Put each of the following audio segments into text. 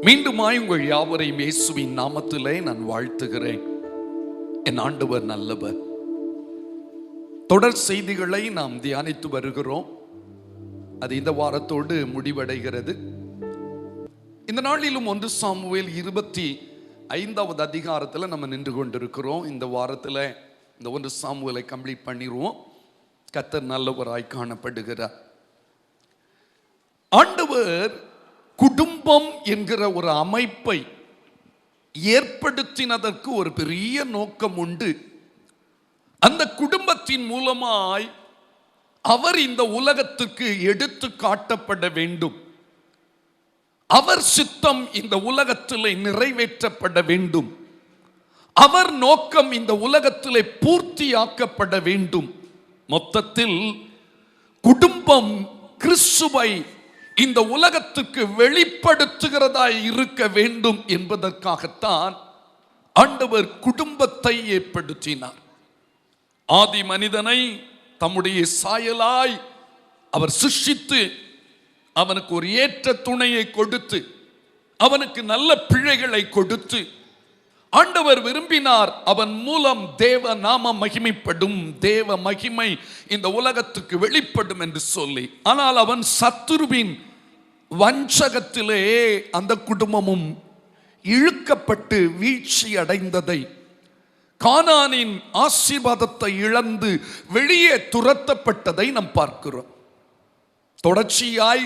மீண்டுமாய் உங்கள் யாவரையும் இயேசுவின் நாமத்திலே நான் வாழ்த்துகிறேன். என் ஆண்டவர் நல்லவர். தொடர் செய்திகளை நாம் தியானித்து வருகிறோம். அது இந்த வாரத்தோடு முடிவடைகிறது. இந்த நாளிலும் 1 சாமுவேல் 25வது அதிகாரத்தில் நம்ம நின்று கொண்டிருக்கிறோம். இந்த வாரத்தில் இந்த 1 சாமுவேலை கம்ப்ளீட் பண்ணிடுவோம். கர்த்தர் நல்லவராய் காணப்படுகிறார். ஆண்டவர் குடும்பம் என்கிற ஒரு அமைப்பை ஏற்படுத்தினதற்கு ஒரு பெரிய நோக்கம் உண்டு. அந்த குடும்பத்தின் மூலமாய் அவர் இந்த உலகத்துக்கு எடுத்து காட்டப்பட வேண்டும். அவர் சித்தம் இந்த உலகத்திலே நிறைவேற்றப்பட வேண்டும். அவர் நோக்கம் இந்த உலகத்திலே பூர்த்தியாக்கப்பட வேண்டும். மொத்தத்தில் குடும்பம் கிறிஸ்துவை இந்த உலகத்துக்கு வெளிப்படுத்துகிறதாய் இருக்க வேண்டும் என்பதற்காகத்தான் ஆண்டவர் குடும்பத்தை ஏற்படுத்தினார். ஆதி மனிதனை தம்முடைய சாயலாய் அவர் சிருஷ்டித்து அவனுக்கு ஒரு ஏற்ற துணையை கொடுத்து அவனுக்கு நல்ல பிள்ளைகளை கொடுத்து ஆண்டவர் விரும்பினார் அவன் மூலம் தேவ நாமம் மகிமைப்படும், தேவ மகிமை இந்த உலகத்துக்கு வெளிப்படும் என்று சொல்லி. ஆனால் அவன் சத்துருவின் வஞ்சகத்திலே அந்த குடும்பமும் இழுக்கப்பட்டு வீழ்ச்சி அடைந்ததை, கானானின் ஆசீர்வாதத்தை இழந்து வெளியே துரத்தப்பட்டதை நாம் பார்க்கிறோம். தொடர்ச்சியாய்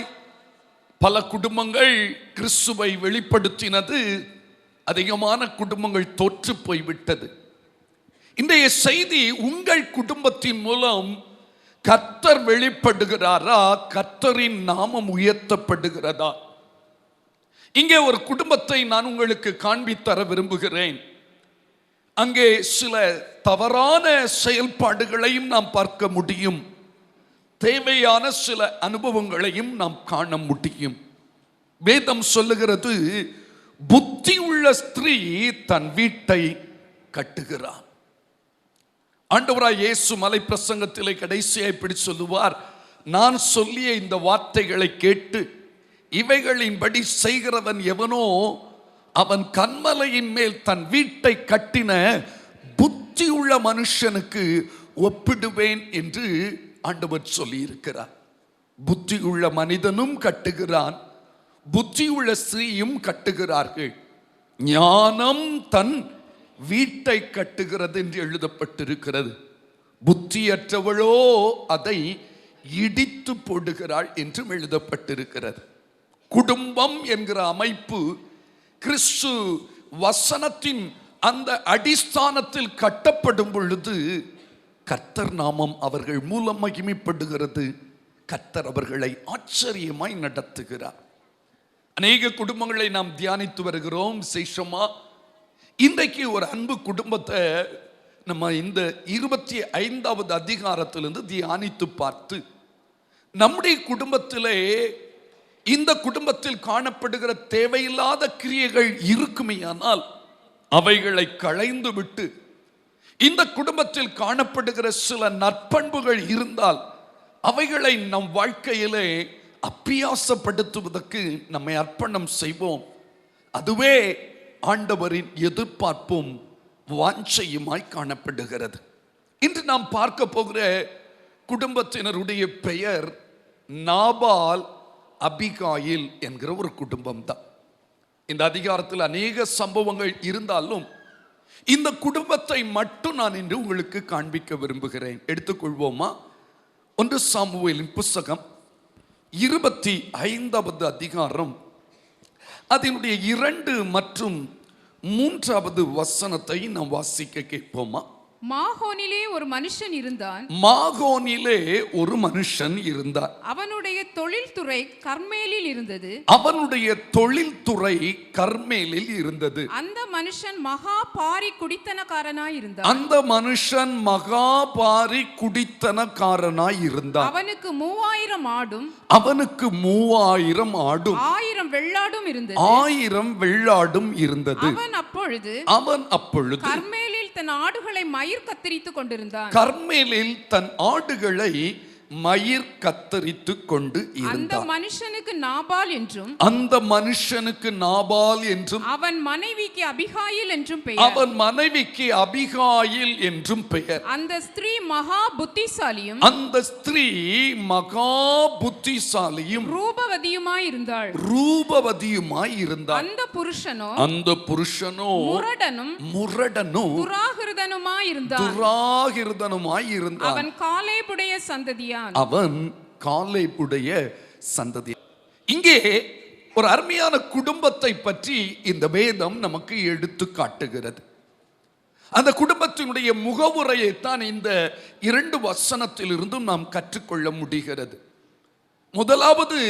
பல குடும்பங்கள் கிறிஸ்துவை வெளிப்படுத்தினது, அதிகமான குடும்பங்கள் தோற்று போய்விட்டது. இன்றைய செய்தி, உங்கள் குடும்பத்தின் மூலம் கர்த்தர் வெளிப்படுகிறாரா, கர்த்தரின் நாமம் உயர்த்தப்படுகிறதா? இங்கே ஒரு குடும்பத்தை நான் உங்களுக்கு காண்பித்தர விரும்புகிறேன். அங்கே சில தவறான செயல்பாடுகளையும் நாம் பார்க்க முடியும், தேவையான சில அனுபவங்களையும் நாம் காண முடியும். வேதம் சொல்லுகிறது, புத்தி உள்ள ஸ்திரீ தன் வீட்டை கட்டுகிறார். ஆண்டவராய் இயேசு மலை பிரசங்கத்திலே கடைசியாக இப்படி சொல்லுவார், நான் சொல்லிய இந்த வார்த்தைகளை கேட்டு இவைகளின்படி செய்கிறவன் எவனோ அவன் கன்மலையின் மேல் தன் வீட்டை கட்டின புத்தி உள்ள மனுஷனுக்கு ஒப்பிடுவேன் என்று ஆண்டவர் சொல்லி இருக்கிறார். புத்தி உள்ள மனிதனும் கட்டுகிறான், புத்தியுள்ள ஸ்திரீயும் கட்டுகிறார்கள். ஞானம் தன் வீட்டை கட்டுகிறது என்று எழுதப்பட்டிருக்கிறது. புத்தியற்றவளோ அதை இடித்து போடுகிறாள் என்றும் எழுதப்பட்டிருக்கிறது. குடும்பம் என்கிற அமைப்பு கிறிஸ்து வசனத்தின் அந்த அடிஸ்தானத்தில் கட்டப்படும் பொழுது கர்த்தர் நாமம் அவர்கள் மூலம் மகிமைப்படுகிறது. கர்த்தர் அவர்களை ஆச்சரியமாய் நடத்துகிறார். அநேக குடும்பங்களை நாம் தியானித்து வருகிறோம். விசேஷமா இன்றைக்கு ஒரு அன்பு குடும்பத்தை நம்ம இந்த 25வது அதிகாரத்திலிருந்து தியானித்து பார்த்து, நம்முடைய குடும்பத்திலே இந்த குடும்பத்தில் காணப்படுகிற தேவையில்லாத கிரியைகள் இருக்குமேயானால் அவைகளை களைந்து விட்டு, இந்த குடும்பத்தில் காணப்படுகிற சில நற்பண்புகள் இருந்தால் அவைகளை நம் வாழ்க்கையிலே அப்பியாசப்படுத்துவதற்கு நம்மை அர்ப்பணம் செய்வோம். அதுவே ஆண்டவரின் எதிர்பார்ப்பும் வாஞ்சையுமாய் காணப்படுகிறது. இன்று நாம் பார்க்க போகிற குடும்பத்தினருடைய பெயர் நாபால் அபிகாயில் என்கிற ஒரு குடும்பம் தான். இந்த அதிகாரத்தில் அநேக சம்பவங்கள் இருந்தாலும் இந்த குடும்பத்தை மட்டும் நான் இன்று உங்களுக்கு காண்பிக்க விரும்புகிறேன். எடுத்துக்கொள்வோமா? 1 சாமுவேலின் புஸ்தகம் 25வது அதிகாரம் அதனுடைய 2 மற்றும் 3வது வசனத்தை நாம் வாசிக்க கேட்போமா? மாகோனிலே ஒரு மனுஷன் இருந்தான். மாகோனிலே ஒரு மனுஷன் இருந்தான். அவனுடைய தொழில்துறை கர்மேலில் இருந்தது. அவனுடைய தொழில்துறை கர்மேலில் இருந்தது. அந்த மனுஷன் மகா பாரி குடித்தனக்காரனாய் இருந்தான். அந்த மனுஷன் மகா பாரி குடித்தனக்காரனாய் இருந்தான். அவனுக்கு 3000 ஆடும், அவனுக்கு 3000 ஆடும், 1000 வெள்ளாடும் இருந்தது. 1000 வெள்ளாடும் இருந்தது. அவன் அப்பொழுது கர்மேலில் தன் ஆடுகளை மயிர் கத்தரித்துக் கொண்டிருந்தான். கர்மேலில் தன் ஆடுகளை மயிர் கத்தரித்து கொண்டு அந்த இருந்தான். மனுஷனுக்கு நாபால் என்றும் அந்த மனுஷனுக்கு நாபால் என்றும் அவன் மனைவிக்கு அபிகாயில் என்றும் பெயர். அவன் மனைவிக்கு அபிகாயில் என்றும் பெயர். அந்த ஸ்திரீ மகா புத்திசாலியும் அந்த ஸ்திரீ மகா புத்திசாலியும் ரூபவதியுமாய் இருந்தாள். ரூபவதியுமாய் இருந்தாள். அந்த புருஷனோ முரடனும் துராகிருதனுமாய் இருந்தான். அவன் காலேபுடைய சந்ததியான். இங்கே ஒரு அருமையான குடும்பத்தை பற்றி இந்த வேதம் நமக்கு எடுத்து காட்டுகிறது. அந்த குடும்பத்தினுடைய முகவுரையை தான் இந்த 2 வசனத்திலிருந்தும் நாம் கற்றுக்கொள்ள முடிகிறது. முதலாவது,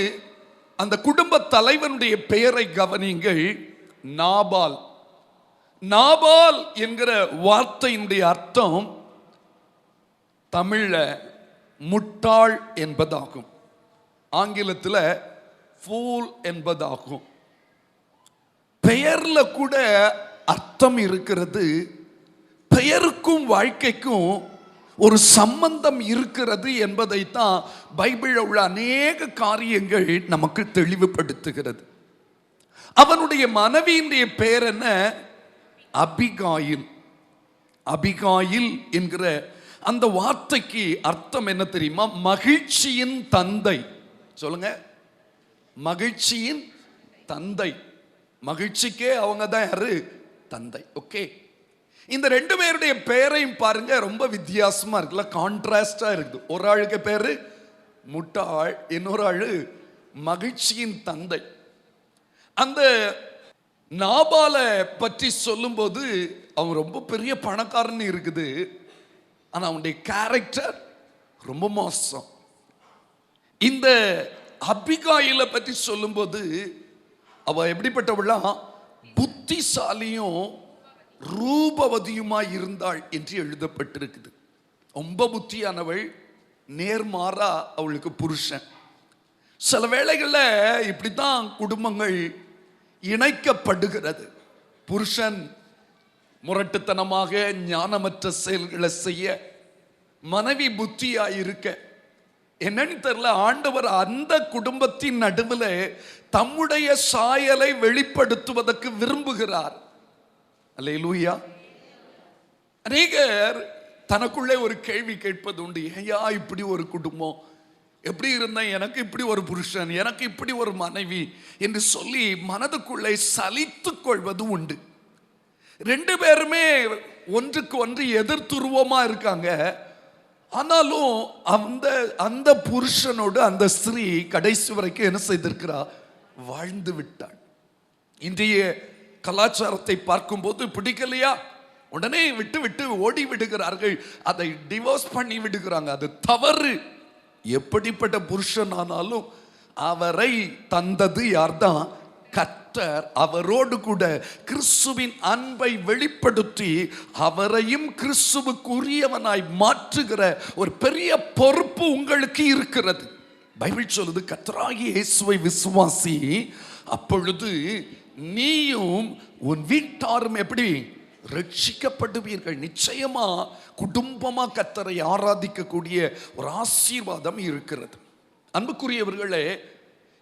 அந்த குடும்ப தலைவனுடைய பெயரை கவனிங்கள், நாபால். நாபால் என்கிற வார்த்தையினுடைய அர்த்தம் தமிழ்ல முட்டாள் என்பதாகும், ஆங்கிலத்தில் ஃபூல் என்பதாகும். பெயர்ல கூட அர்த்தம் இருக்கிறது. பெயருக்கும் வாழ்க்கைக்கும் ஒரு சம்பந்தம் இருக்கிறது என்பதைத்தான் பைபிளில் உள்ள அநேக காரியங்கள் நமக்கு தெளிவுபடுத்துகிறது. அவனுடைய மனைவியினுடைய பெயர் என்ன? அபிகாயில். அபிகாயில் என்கிற அந்த வார்த்தைக்கு அர்த்தம் என்ன தெரியுமா? மகிழ்ச்சியின் தந்தை. சொல்லுங்க, மகிழ்ச்சியின் தந்தை. மகிழ்ச்சிக்கே அவங்க தான் யாரு? தந்தை. ஓகே, இந்த 2 பேருடைய பெயரையும் பாருங்க, ரொம்ப வித்தியாசமா இருக்குல்ல, கான்ட்ராஸ்டா இருக்குது. ஒரு ஆளுக்கு பேரு முட்டாள், இன்னொரு ஆளு மகிழ்ச்சியின் தந்தை. அந்த நாபாலை பற்றி சொல்லும்போது அவன் ரொம்ப பெரிய பணக்காரன் இருக்குது, ஆனா அவனுடைய கேரக்டர் ரொம்ப மோசம். இந்த அபிகாயிலை பற்றி சொல்லும்போது அவ எப்படிப்பட்டவளா? புத்திசாலியும் ரூபவதியுமாய் இருந்தாள் என்று எழுதப்பட்டிருக்குது. ரொம்ப புத்தியானவள், நேர்மாறா அவளுக்கு புருஷன். சில வேளைகளில் இப்படித்தான் குடும்பங்கள் இணைக்கப்படுகிறது. புருஷன் முரட்டுத்தனமாக ஞானமற்ற செயல்களை செய்ய, மனைவி புத்தியாயிருக்க, என்னன்னு தெரியல, ஆண்டவர் அந்த குடும்பத்தின் நடுவில் தம்முடைய சாயலை வெளிப்படுத்துவதற்கு விரும்புகிறார். அல்லேலூயா. அநேகர் தனக்குள்ளே ஒரு கேள்வி கேட்பது உண்டு, ஏயா இப்படி ஒரு குடும்பம், எப்படி இருந்தேன், எனக்கு இப்படி ஒரு புருஷன், எனக்கு இப்படி ஒரு மனைவி என்று சொல்லி மனதுக்குள்ளே சலித்துக் கொள்வது உண்டு. 2 பேருமே ஒன்றுக்கு ஒன்று எதிர்த்துருவமா இருக்காங்க. ஆனாலும் அந்த புருஷனோடு அந்த ஸ்திரீ கடைசி வரைக்கும் என்ன செய்திருக்கிறா? வாழ்ந்து விட்டாள். இன்றைய கலாச்சாரத்தை பார்க்கும்போது பிடிக்கலையா, உடனே விட்டு விட்டு ஓடி விடுகிறார்கள், அதை டிவோர்ஸ் பண்ணி விடுகிறாங்க. அது தவறு. எப்படிப்பட்ட புருஷன் ஆனாலும் அவரை தந்தது யார்தான்? கர்த்தர். அவரோடு கூட கிறிஸ்துவின் அன்பை வெளிப்படுத்தி அவரையும் கிறிஸ்துவுக்குரியவனாய் மாற்றுகிற ஒரு பெரிய பொறுப்பு உங்களுக்கு இருக்கிறது. பைபிள் சொல்லுது, கர்த்தராகிய இயேசுவை விசுவாசி, அப்பொழுது நீயும் உன் வீட்டாரும் எப்படி ரட்சிக்கப்படுவீர்கள். நிச்சயமா குடும்பமா கர்த்தரை ஆராதிக்கக்கூடிய ஒரு ஆசீர்வாதம் இருக்கிறது. அன்புக்குரியவர்களே,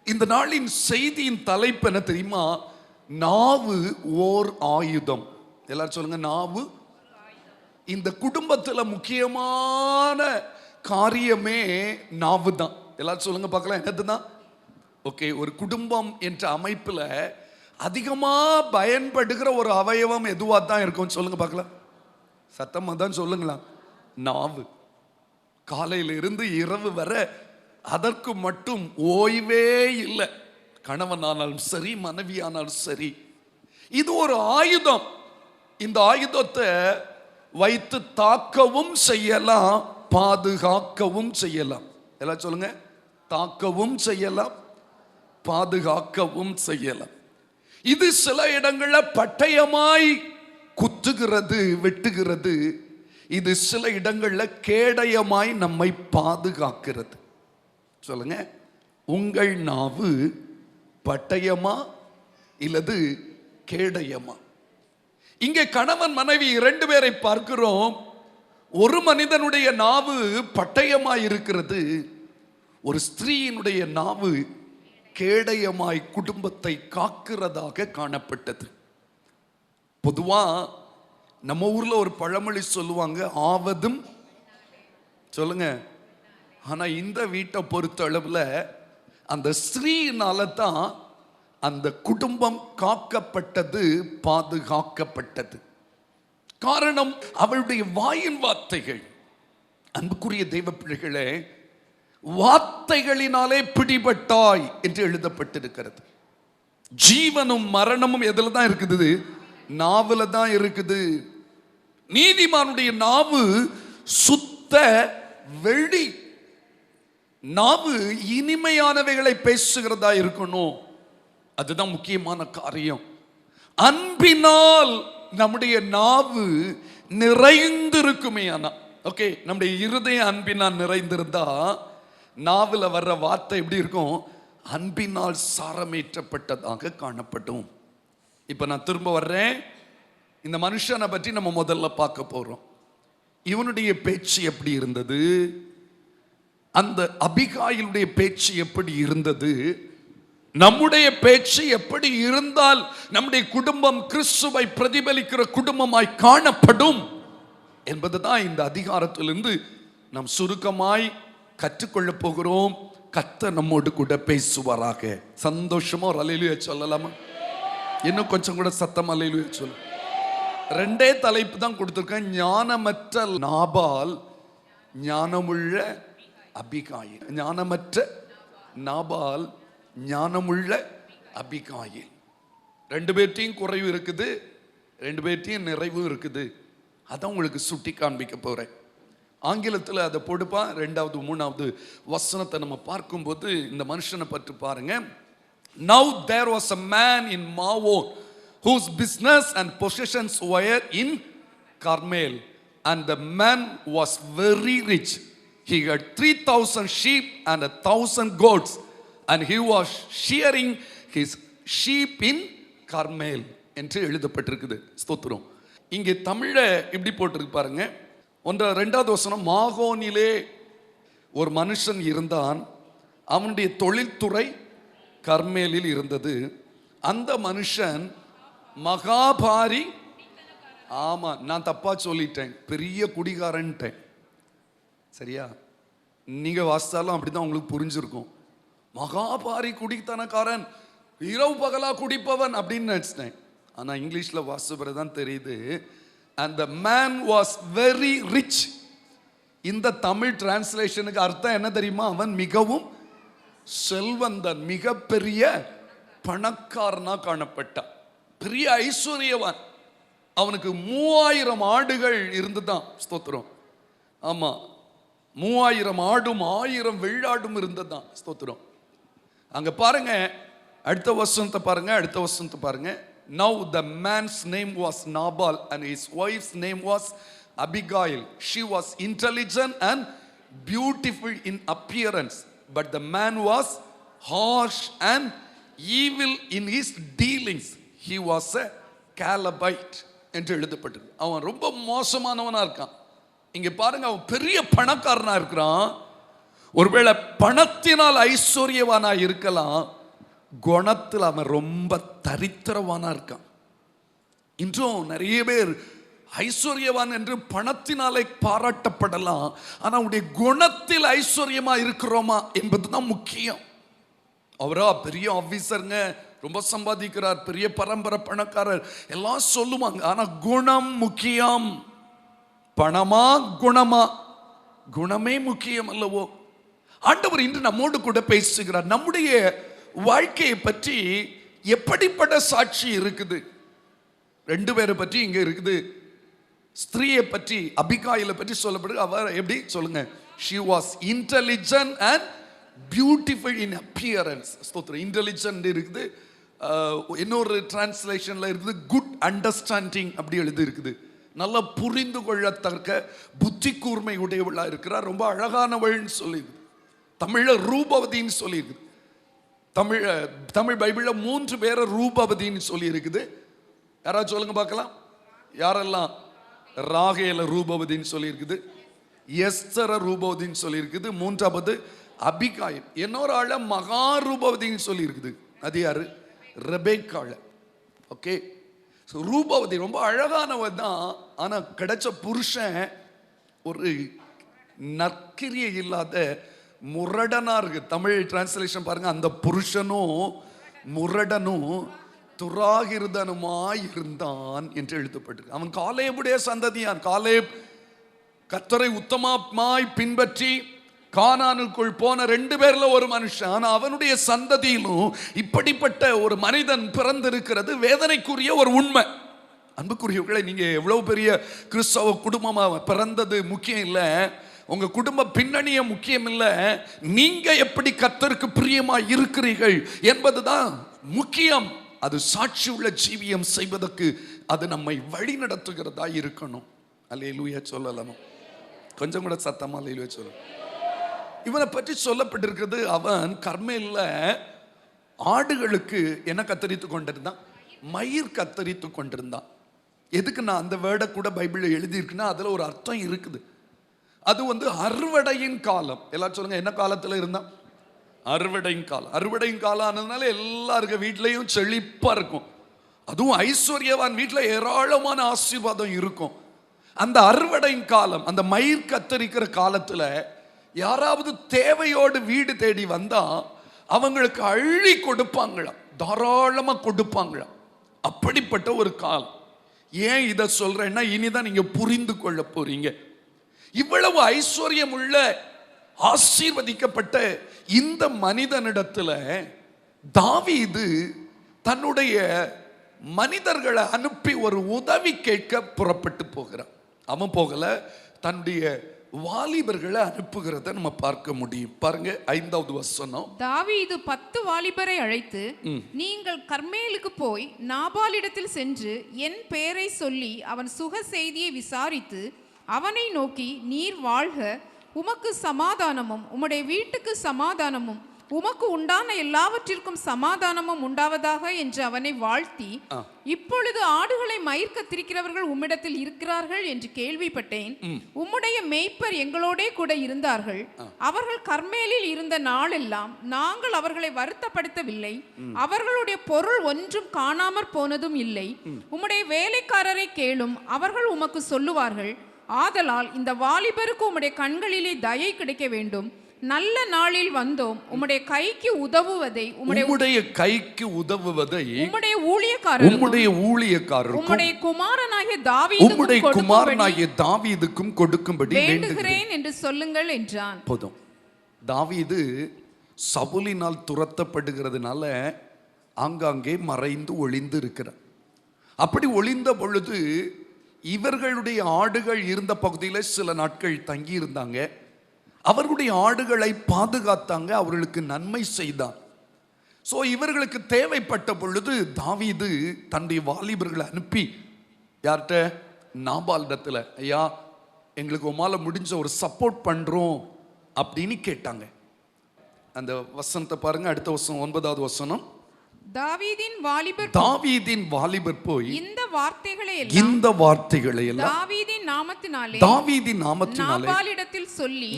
இந்த நாளின் செய்தியின் தலைப்பு என்ன தெரியுமா? நாவு ஓர் ஆயுதம். எல்லாரும் சொல்லுங்க, நாவு. இந்த குடும்பத்தில் முக்கியமான காரியமே நாவு தான். எல்லாரும் சொல்லுங்க பார்க்கலாம், என்னதுதான்? ஓகே, ஒரு குடும்பம் என்ற அமைப்பில் அதிகமாக பயன்படுகிற ஒரு அவயவம் எதுவாக தான் இருக்கும்? சொல்லுங்க பார்க்கலாம், சத்தமாக தான் சொல்லுங்களா. நாவு. காலையில இருந்து இரவு வரை அதற்கு மட்டும் ஓய்வே இல்லை. கணவனானாலும் சரி, மனைவியானாலும் சரி, இது ஒரு ஆயுதம். இந்த ஆயுதத்தை வைத்து தாக்கவும் செய்யலாம், பாதுகாக்கவும் செய்யலாம். எல்லாம் சொல்லுங்க, தாக்கவும் செய்யலாம், பாதுகாக்கவும் செய்யலாம். இது சில இடங்களில் பட்டயமாய் குத்துகிறது, வெட்டுகிறது. இது சில இடங்களில் கேடயமாய் நம்மை பாதுகாக்கிறது. சொல்லுங்க, உங்கள் நாவு பட்டயமா இல்லது கேடயமா? இங்கே கணவன் மனைவி 2 பேரை பார்க்கிறோம். ஒரு மனிதனுடைய நாவு பட்டயமாய் இருக்கிறது, ஒரு ஸ்திரீயினுடைய நாவு கேடயமாய் குடும்பத்தை காக்கிறதாக காணப்பட்டது. பொதுவா நம்ம ஊர்ல ஒரு பழமொழி சொல்லுவாங்க, ஆவதும் சொல்லுங்க. ஆனா இந்த வீட்டை பொறுத்த அளவுல அந்த ஸ்திரீனால தான் அந்த குடும்பம் காக்கப்பட்டது, பாதுகாக்கப்பட்டது. காரணம் அவளுடைய வாயின் வார்த்தைகள். அன்புக்குரிய தெய்வ பிள்ளைகளே, வார்த்தைகளினாலே பிடிபட்டாய் என்று எழுதப்பட்டிருக்கிறது. ஜீவனும் மரணமும் எதுல தான் இருக்குது? நாவுல தான் இருக்குது. நீதிமானுடைய நாவு சுத்த வெள்ளி. நாவு இனிமையானவைகளை பேசுகிறதா இருக்கணும். அதுதான் முக்கியமான காரியம். அன்பினால் நம்முடைய நாவு நிறைந்திருக்குமே. ஆனா ஓகே, நம்முடைய இருதயம் அன்பினால் நிறைந்திருந்தா நாவில் வர்ற வார்த்தை எப்படி இருக்கும்? அன்பினால் சாரமேற்றப்பட்டதாக காணப்படும். இப்ப நான் திரும்ப வர்றேன். இந்த மனுஷனை பற்றி நம்ம முதல்ல பார்க்க போறோம். இவனுடைய பேச்சு எப்படி இருந்தது? அந்த அபிகாயிலுடைய பேச்சு எப்படி இருந்தது? நம்முடைய பேச்சு எப்படி இருந்தால் நம்முடைய குடும்பம் கிறிஸ்துவை பிரதிபலிக்கிற குடும்பமாய் காணப்படும் என்பதுதான் இந்த அதிகாரத்திலிருந்து நாம் சுருக்கமாய் கற்றுக்கொள்ள போகிறோம். கர்த்தர் நம்மோடு கூட பேசுவாராக. சந்தோஷமா ஒரு அல்லேலூயா சொல்லலாமா? இன்னும் கொஞ்சம் கூட சத்தம் அல்லேலூயா சொல்லு. ரெண்டே தலைப்பு தான் கொடுத்திருக்கேன். ஞானமற்ற நாபால், ஞானமுள்ள அபிகாயில். ஞானமற்ற நாபால், ஞானமுள்ள அபிகாயில். ரெண்டு பேர்த்தையும் குறைவு இருக்குது, ரெண்டு பேர்த்தையும் நிறைவும் இருக்குது. அதான் உங்களுக்கு சுட்டி காண்பிக்க போறேன். ஆங்கிலத்தில் அதை போடுப்பா. 2வது 3வது வசனத்தை நம்ம பார்க்கும்போது இந்த மனுஷனை பற்றி பாருங்க. Now there was a man in Maon whose business and possessions were in Carmel, and the man was very rich. He had 3,000 sheep and 1,000 goats, and he was shearing his sheep in Carmel என்று எழுதப்பட்டிருக்குது. ஸ்தோத்திரம். இங்கே தமிழ இப்படி போட்டிருக்கு பாருங்க. 2வது வசனம், மாகோனிலே ஒரு மனுஷன் இருந்தான், அவனுடைய தொழில்துறை கர்மேலில் இருந்தது. அந்த மனுஷன் மகாபாரி. ஆமா, நான் தப்பா சொல்லிட்டேன், பெரிய குடிகாரன்ட்டேன். சரியா? நீங்க வாசித்தாலும் அப்படிதான் உங்களுக்கு புரிஞ்சிருக்கும். மகாபாரி குடித்தனக்காரன், இரவு பகலா குடிப்பவன் அப்படின்னு நினைச்சிட்டேன். ஆனா இங்கிலீஷ்ல வாசிப்பது தான் தெரியுது. and the man was very rich. இந்த தமிழ் டிரான்ஸ்லேஷனுக்கு அர்த்தம் என்ன தெரியுமா? அவன் மிகவும் செல்வந்தன், மிகப்பெரிய பணக்காரனா காணப்பட்டான், பெரிய ஐஸ்வர்யவான். அவனுக்கு 3000 ஆடுகள் இருந்துதான். ஸ்தோத்திரம். ஆமா, 3000 ஆடும் 1000 வெள்ளாடும் இருந்ததுதான். ஸ்தோத்திரம். அங்க பாருங்க, அடுத்த வசனத்தை பாருங்க, அடுத்த வசனத்தை பாருங்க. Now the man's name was Nabal and his wife's name was Abigail. She was intelligent and beautiful in appearance, but the man was harsh and evil in his dealings. He was a Calebite என்று எழுதப்பட்டது. அவன் ரொம்ப மோசமானவனா இருக்கான். இங்க பாருங்க, அவன் பெரிய பணக்காரனா இருக்கிறான். ஒருவேளை பணத்தினால் ஐஸ்வர்யவானா இருக்கலாம், குணத்தில் அவன் ரொம்ப தரித்திரவானா இருக்கான். இன்றும் நிறைய பேர் ஐஸ்வர்யவான் என்று பணத்தினாலே பாராட்டப்படலாம், ஆனா அவனுடைய குணத்தில் ஐஸ்வர்யமா இருக்கிறோமா என்பதுதான் முக்கியம். அவரா பெரிய ஆபீசருங்க, ரொம்ப சம்பாதிக்கிறார், பெரிய பரம்பரை பணக்காரர் எல்லாம் சொல்லுவாங்க. ஆனா குணம் முக்கியம். பணமா குணமா? குணமே முக்கியம் அல்லவோ? ஆண்டவர் இன்று நம்மோடு கூட பேசுகிறார். நம்முடைய வாழ்க்கையை பற்றி எப்படிப்பட்ட சாட்சி இருக்குது? 2 பேரை பற்றி இங்க இருக்குது. ஸ்திரீயை பற்றி, அபிகாயிலை பற்றி சொல்லப்படுது. அவர் எப்படி சொல்லுங்க? she was intelligent and beautiful in appearance. ஸ்தோத்திரம். இன்டெலிஜென்ட் இருக்குது. இன்னொரு டிரான்ஸ்லேஷன்ல இருக்குது குட் அண்டர்ஸ்டாண்டிங் அப்படி எழுதி இருக்குது. நல்லா புரிந்து கொள்ளத்தக்க புத்தி கூர்மை உடையவளா இருக்கிறார். ரொம்ப அழகானவள்னு சொல்லி தமிழ்ல ரூபவதின்னு சொல்லி இருக்குது. தமிழ் பைபிள்ல 3 பேரை ரூபவதின்னு சொல்லி இருக்குது. யாராவது சொல்லுங்க பார்க்கலாம். யாரெல்லாம்? ராகேல ரூபவதின்னு சொல்லியிருக்குது, எஸ்தர ரூபவதின்னு சொல்லியிருக்குது, மூன்றாவது அபிகாயில், இன்னொரு ஆள மகா ரூபவதின்னு சொல்லியிருக்குது. அது யாரு? ரெபேக்காள. ஓகே, ரூபவதி ரொம்ப அழகானவ தான். ஆனா கிடைச்ச புருஷன் ஒரு நற்கிரியை இல்லாத முரடனா இருக்கு. தமிழ் டிரான்ஸ்லேஷன் பாருங்க, அந்த புருஷனும் முரடனும் துராகிருதனுமாய் இருந்தான் என்று எழுதப்பட்டிருக்கு. அவன் காலேபுடைய சந்ததியான். காலேப் கர்த்தரை உத்தமமாய் பின்பற்றி கானானுக்குள் போன 2 பேர்ல ஒரு மனுஷன். ஆனா அவனுடைய சந்ததியிலும் இப்படிப்பட்ட ஒரு மனிதன் பிறந்திருக்கிறது வேதனைக்குரிய ஒரு உண்மை. அன்புக்குரியவர்களை, நீங்க எவ்வளவு பெரிய கிறிஸ்தவ குடும்பமா பிறந்தது முக்கியம் இல்ல, உங்க குடும்ப பின்னணிய முக்கியம் இல்ல, நீங்க எப்படி கர்த்தருக்கு பிரியமா இருக்கிறீர்கள் என்பதுதான் முக்கியம். அது சாட்சி உள்ள ஜீவியம் செய்வதற்கு அது நம்மை வழி நடத்துகிறதா இருக்கணும். அல்லேலூயா சொல்லலாமா? கொஞ்சம் கூட சத்தமா அல்லேலூயா சொல்ல. இவனை பற்றி சொல்லப்பட்டிருக்கிறது, அவன் கர்மேல்ல ஆடுகளுக்கு என்ன கத்தரித்து கொண்டிருந்தான்? மயிர் கத்தரித்து கொண்டிருந்தான். எதுக்கு நான் அந்த வேர்டை கூட பைபிள்ல எழுதியிருக்குன்னா அதுல ஒரு அர்த்தம் இருக்குது. அது அறுவடையின் காலம். எல்லாரும் சொல்லுங்க, என்ன காலத்துல இருந்தான்? அறுவடையின் காலம். அறுவடையின் காலம் ஆனதுனால எல்லாருக்கும் வீட்லயும் செழிப்பா இருக்கும். அதுவும் ஐஸ்வர்யவான் வீட்டுல ஏராளமான ஆசீர்வாதம் இருக்கும். அந்த அறுவடையின் காலம், அந்த மயிர் கத்தரிக்கிற காலத்துல யாராவது தேவையோடு வீடு தேடி வந்தா அவங்களுக்கு அள்ளி கொடுப்பாங்களாம், தாராளமா கொடுப்பாங்களாம். அப்படிப்பட்ட ஒரு காலம். ஏன் இதை சொல்றேன்னா, இனிதான் நீங்க புரிந்து கொள்ள போறீங்க. இவ்வளவு ஐஸ்வர்யம் உள்ள ஆசீர்வதிக்கப்பட்ட இந்த மனிதனிடத்துல தாவீது தன்னுடைய மனிதர்களை அனுப்பி ஒரு உதவி கேட்க புறப்பட்டு போகிறான். அவன் போகல, தன்னுடைய வாலிபர்களை அனுப்புகிறத நம்ம பார்க்க முடியும். பாருங்க 5வது வசனம். தாவீது 10 வாலிபரை அழைத்து, நீங்கள் கர்மேலுக்கு போய் நாபாலிடத்தில் சென்று என் பெயரை சொல்லி அவன் சுக செய்தியை விசாரித்து அவனை நோக்கி, நீர் வாழ்க, உமக்கு சமாதானமும் உம்முடைய வீட்டுக்கு சமாதானமும் உமக்கு உண்டான எல்லாவற்றிற்கும் சமாதானமும் உண்டாவதாக என்று அவனை வாழ்த்தி, இப்பொழுது ஆடுகளை மயிர் கத்திரிக்கிறவர்கள் உம்மிடத்தில் இருக்கிறார்கள் என்று கேள்விப்பட்டேன். உம்முடைய மேய்ப்பர் எங்களோடே கூட இருந்தார்கள். அவர்கள் கர்மேலில் இருந்த நாளெல்லாம் நாங்கள் அவர்களை வருத்தப்படுத்தவில்லை. அவர்களுடைய பொருள் ஒன்றும் காணாமற் போனதும் இல்லை. உம்முடைய வேலைக்காரரை கேளும், அவர்கள் உமக்கு சொல்லுவார்கள். ஆதலால் இந்த வாலிபருக்கு உம்முடைய கண்களிலே தயை கிடைக்க வேண்டும். நல்ல நாளில் வந்தோம், உம்முடைய கைக்கு உதவுவதை உம்முடைய கைக்கு உதவுவதை உம்முடைய ஊழியக்காரருக்கும் உம்முடைய குமாரனாகிய தாவீதுக்கும் கொடுக்கும்படி வேண்டுகிறேன் என்று சொல்லுங்கள் என்றான். போதும். தாவீது சவுலினால் துரத்தப்படுகிறதுனால ஆங்காங்கே மறைந்து ஒளிந்து இருக்கிறார். அப்படி ஒளிந்த பொழுது இவர்களுடைய ஆடுகள் இருந்த பகுதியில் சில நாட்கள் தங்கி இருந்தாங்க. அவர்களுடைய ஆடுகளை பாதுகாத்தாங்க, அவர்களுக்கு நன்மை செய்தான். ஸோ இவர்களுக்கு தேவைப்பட்ட பொழுது தாவீது தன்னுடைய வாலிபர்களை அனுப்பி யார்கிட்ட? நாபாலிடத்தில், ஐயா எங்களுக்கு உமால முடிஞ்ச ஒரு சப்போர்ட் பண்றோம் அப்படின்னு கேட்டாங்க. அந்த வசனத்தை பாருங்க, அடுத்த வசனம் 9வது வசனம். தாவீதின் வாலிபர் போய் இந்த வார்த்தைகளை எல்லாம் தாவீதின் நாமத்தினாலே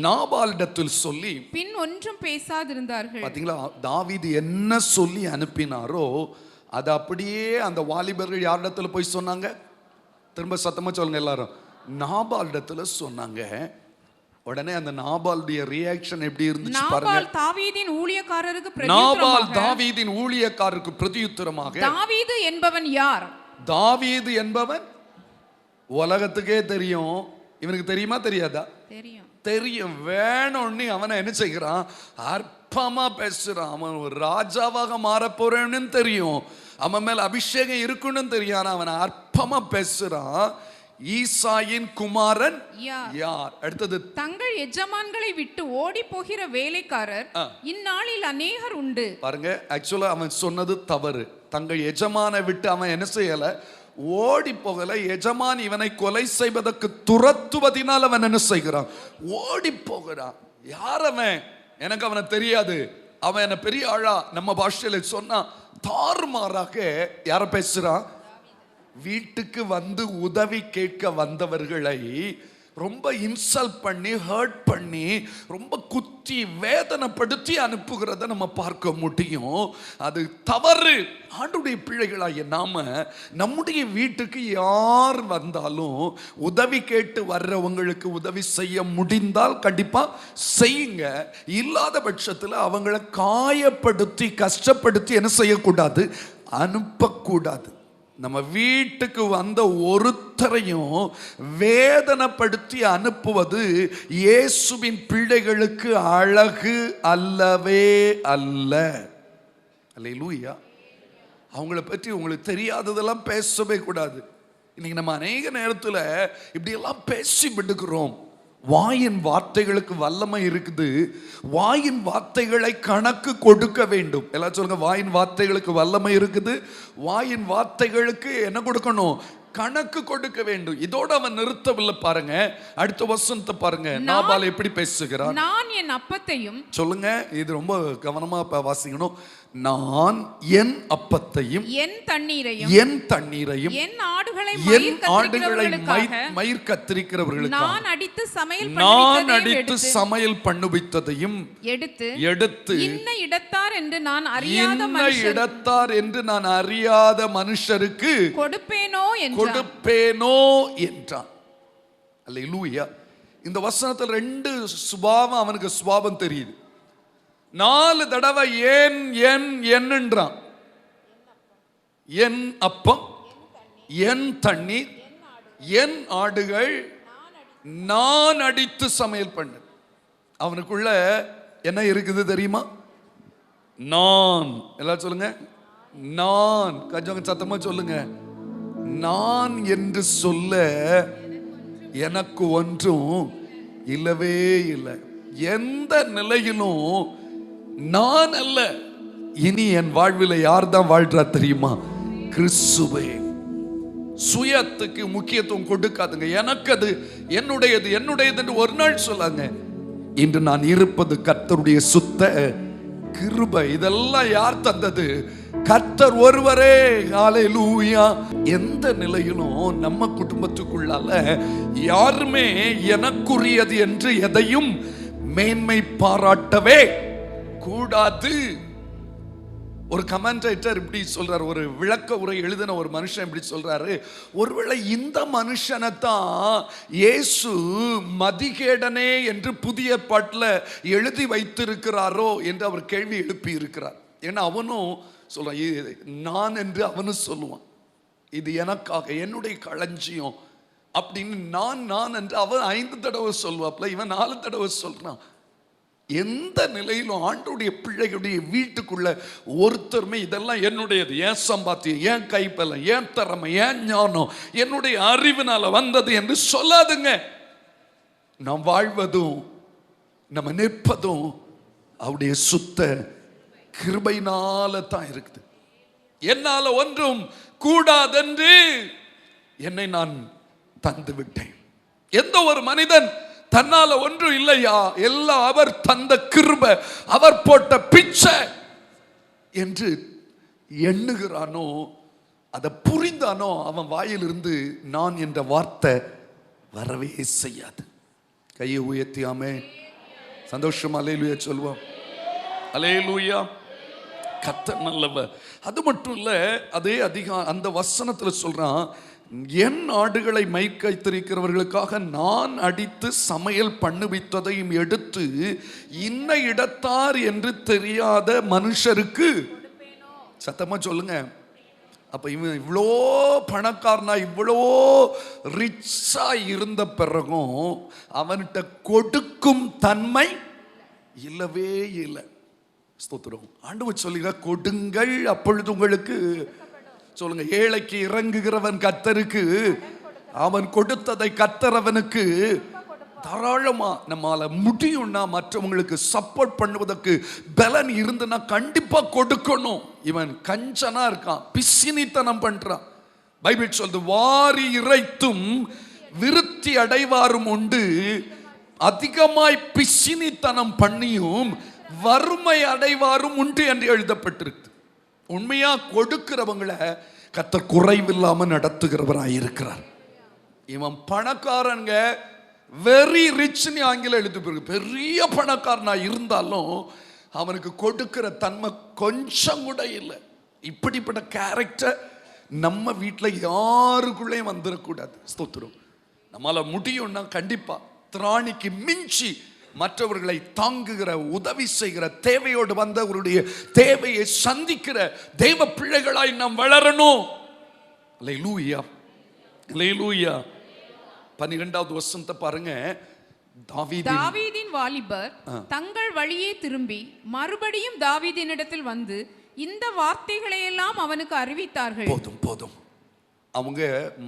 நாபாலிடத்தில் சொல்லி பின் ஒன்றும் பேசாதிருந்தார்கள். பாத்தீங்களா? தாவீது என்ன சொல்லி அனுப்பினாரோ அது அப்படியே அந்த வாலிபர்கள் யாரிடத்துல போய் சொன்னாங்க? திரும்ப சத்தமா சொல்லுங்க எல்லாரும். நாபாலிடத்துல சொன்னாங்க. உடனே அந்த நாபாலுடைய ரியாக்ஷன் எப்படி இருந்துச்சு பாருங்க. நாபால் தாவீதின் ஊழியக்காரருக்கு பிரதியுத்தரமாக, தாவீது என்பவன் யார்? தாவீது என்பவன் உலகத்துக்கே தெரியும். இவனுக்கு தெரியுமா தெரியாதா? தெரியும். வேணும்னு அவனை என்ன செய்கிறான்? அற்பமா பேசுறான். அவன் ஒரு ராஜாவாக மாற போறேன்னு தெரியும், அவன் மேல அபிஷேகம் இருக்குன்னு தெரியும், ஆனா அவன் அற்பமா பேசுறான். ஈசாயின் குமாரன் யார்? அடுத்தது, தங்கள் எஜமான்களை விட்டு ஓடி போகிற வேலைக்காரர் இந்நாளில் அநேகர் உண்டு. பாருங்க, ஆக்சுவலா அவன் சொன்னது தவறு. தங்கள் எஜமானை விட்டு அவன் என்ன செய்யல? ஓடி போகல. எஜமான் இவனை கொலை செய்வதற்கு துரத்துவதினால் அவன் என்ன செய்கிறான்? ஓடி போகிறான். யார் அவன்? எனக்கு அவனை தெரியாது. அவன் என்ன பெரிய ஆளா நம்ம பாஷையில சொன்னா தாறுமாறாக யார பேசுறான்? வீட்டுக்கு வந்து உதவி கேட்க வந்தவர்களை ரொம்ப இன்சல்ட் பண்ணி ஹர்ட் பண்ணி ரொம்ப குத்தி வேதனைப்படுத்தி அனுப்புகிறத நம்ம பார்க்க முடியும். அது தவறு. ஆண்டுடைய பிள்ளைகளாகிய நாம நம்முடைய வீட்டுக்கு யார் வந்தாலும் உதவி கேட்டு வர்றவங்களுக்கு உதவி செய்ய முடிந்தால் கண்டிப்பா செய்யுங்க. இல்லாத பட்சத்தில் அவங்களை காயப்படுத்தி கஷ்டப்படுத்தி என்ன செய்யக்கூடாது, அனுப்பக்கூடாது. நம்ம வீட்டுக்கு வந்த ஒருத்தரையும் வேதனைப்படுத்தி அனுப்புவது இயேசுவின் பிள்ளைகளுக்கு அழகு அல்லவே அல்ல. அல்லேலூயா. அவங்கள பற்றி உங்களுக்கு தெரியாததெல்லாம் பேசவே கூடாது. இன்னைக்கு நம்ம அநேக நேரத்தில் இப்படியெல்லாம் பேசி விடுகிறோம். வாயின் வார்த்தைகளுக்கு வல்லமை இருக்குது. வாயின் வார்த்தைகளை கணக்கு கொடுக்க வேண்டும். எல்லாம் சொல்லுங்க, வாயின் வார்த்தைகளுக்கு வல்லமை இருக்குது. வாயின் வார்த்தைகளுக்கு என்ன கொடுக்கணும், கணக்கு கொடுக்க வேண்டும். இதோட அவன் நிறுத்தவில்லை. பாருங்க அடுத்த வசனத்தை பாருங்க. நாபால் எப்படி பேசுகிறான். நான் என் அப்பத்தையும், சொல்லுங்க, இது ரொம்ப கவனமா வாசிக்கணும். நான் என் அப்பத்தையும் என் தண்ணீரையும் என் ஆடுகளை மயிர் கத்திரிக்கிறவர்களுக்கு நான் அடித்து சமையல் பண்ணுவித்ததையும் எடுத்து இன்ன இடத்தார் என்று நான் அறியாத மனுஷருக்கு கொடுப்பேனோ என்றான். அல்லேலூயா. இந்த வசனத்தில் ரெண்டு சுபாவம் அவனுக்கு சுபாவம் தெரியுது. 4 தடவை என்னன்றான். என் அப்பம், என் தண்ணீர், என் ஆடுகள் நான் அடித்து சமையல் பண்ண. அவனுக்குள்ள என்ன இருக்குது தெரியுமா? நான். எல்லாம் சொல்லுங்க, நான். கொஞ்சம் சத்தமா சொல்லுங்க. நான் என்று சொல்ல எனக்கு ஒன்றும் இல்லவே இல்லை. எந்த நிலையிலும் நான் அல்ல. இனி என் வாழ்வில் யார் தான் வாழ்றா தெரியுமா? கிறிஸ்துவே. சுயத்துக்கு முக்கியத்துவம் கொடுக்காதுங்க. எனக்கு அது என்னுடையது என்று ஒரு நாள் சொல்லாங்க. இன்று நான் இருப்பது கர்த்தருடைய சுத்த கிருபை. இதெல்லாம் யார் தந்தது? கர்த்தர் ஒருவரே. ஹல்லேலூயா. எந்த நிலையிலும் நம்ம குடும்பத்துக்குள்ளால யாருமே எனக்குரியது என்று எதையும் மேன்மை பாராட்டவே கூடாது. ஒரு கமெண்டேட்டர் இப்படி சொல்றாரு, ஒரு விளக்க உரை எழுதின ஒரு மனுஷன் இப்படி சொல்றாரு, ஒருவேளை இந்த மனுஷனை தான் இயேசு மதிகேடனே என்று புதிய பாட்டில் எழுதி வைத்திருக்கிறாரோ என்று அவர் கேள்வி எழுப்பி இருக்கிறார். ஏன்னா அவனும் சொல்றான், நான் என்று அவனும் சொல்லுவான், இது எனக்காக என்னுடைய களஞ்சியம் அப்படின்னு நான் என்று அவன் 5 தடவை சொல்லுவாப்ல, இவன் 4 தடவை சொல்றான். எந்த நிலையிலும் ஆண்டவருடைய பிள்ளைகளுடைய வீட்டுக்குள்ள ஒருத்தருமே இதெல்லாம் என்னுடையது, ஏன் சம்பாத்தியம், ஏன் கைப்பெல்லாம், ஏன் திறமை, ஏன் ஞானம், என்னுடைய அறிவினால வந்தது என்று சொல்லாதுங்க. நாம் வாழ்வதும் நம்ம நிற்பதும் அவருடைய சுத்த கிருபையினால தான் இருக்குது. என்னால ஒன்றும் கூடாதென்று என்னை நான் தந்து விட்டேன். எந்த ஒரு மனிதன் தன்னால ஒன்றும் இல்லையா, எல்லாம் அவர் தந்த கிருபை, அவர் போட்ட பிச்சை என்று எண்ணுகிறானோ, அதை புரிந்தானோ, அவன் வாயிலிருந்து நான் என்ற வார்த்தை வரவே செய்யாது. கையை உயர்த்தியாமே சந்தோஷமா அல்லேலூயா சொல்வோம். அல்லேலூயா. கர்த்தர் நல்லவர். அது மட்டும் இல்ல, அதே அந்த வசனத்துல சொல்றான், என் ஆடுகளை மைக்கைத்திருக்கிறவர்களுக்காக நான் அடித்து சமையல் பண்ணுவித்ததையும் எடுத்து இன்ன இடத்தார் என்று தெரியாத மனுஷருக்கு. சத்தமா சொல்லுங்க. அப்ப இவன் இவ்வளோ பணக்காரனா, இவ்வளோ ரிச்சா இருந்த பிறகும் அவன்கிட்ட கொடுக்கும் தன்மை இல்லவே இல்லை. ஸ்தோத்திரம். ஆண்டவர் சொல்லுங்க, கொடுங்கள் அப்பொழுது உங்களுக்கு. சொல்லுங்க, ஏழைக்கு இறங்குகிறவன் கர்த்தருக்கு, அவன் கொடுத்ததை கர்த்தர் அவனுக்கு தாராளமா. நம்மால முடியும்னா மற்றவங்களுக்கு சப்போர்ட் பண்ணுவதற்கு பலன் இருந்துன்னா கண்டிப்பா கொடுக்கணும். இவன் கஞ்சனா இருக்கான், பிசினித்தனம் பண்றான். பைபிள் சொல்லுது, வாரி இறைத்தும் விருத்தி அடைவாரும் உண்டு, அதிகமாய் பிசினித்தனம் பண்ணியும் வறுமை அடைவாரும் உண்டு என்று எழுதப்பட்டிருக்கு. உண்மையா கொடுக்கிறவங்கள கர்த்தர் குறைவில்லாம நடத்துகிறவராய் இருக்கிறார். இவன் பணக்காரங்க, வெரி ரிச்னு ஆங்கிலம் எழுதி போயிருக்கு. பெரிய பணக்காரனா இருந்தாலும் அவனுக்கு கொடுக்கிற தன்மை கொஞ்சம் கூட இல்லை. இப்படிப்பட்ட கேரக்டர் நம்ம வீட்டில் யாருக்குள்ளேயும் வந்துடக்கூடாது. ஸ்தோத்திரம். நம்மளால முடியும்னா கண்டிப்பா திராணிக்கு மிஞ்சி மற்றவர்களை தாங்குகிற, உதவி செய்கிற, தேவையோடு வந்தவருடைய தேவையை சந்திக்கிற தெய்வ பிள்ளைகளாய் நாம் வளரணும். அல்லேலூயா, அல்லேலூயா. 12வது வசனத்தை பாருங்க. தாவீதின் வாலிபர் தங்கள் வழியே திரும்பி மறுபடியும் தாவீதினிடத்தில் வந்து இந்த வார்த்தைகளை எல்லாம் அவனுக்கு அறிவித்தார்கள். போதும் போதும், அவங்க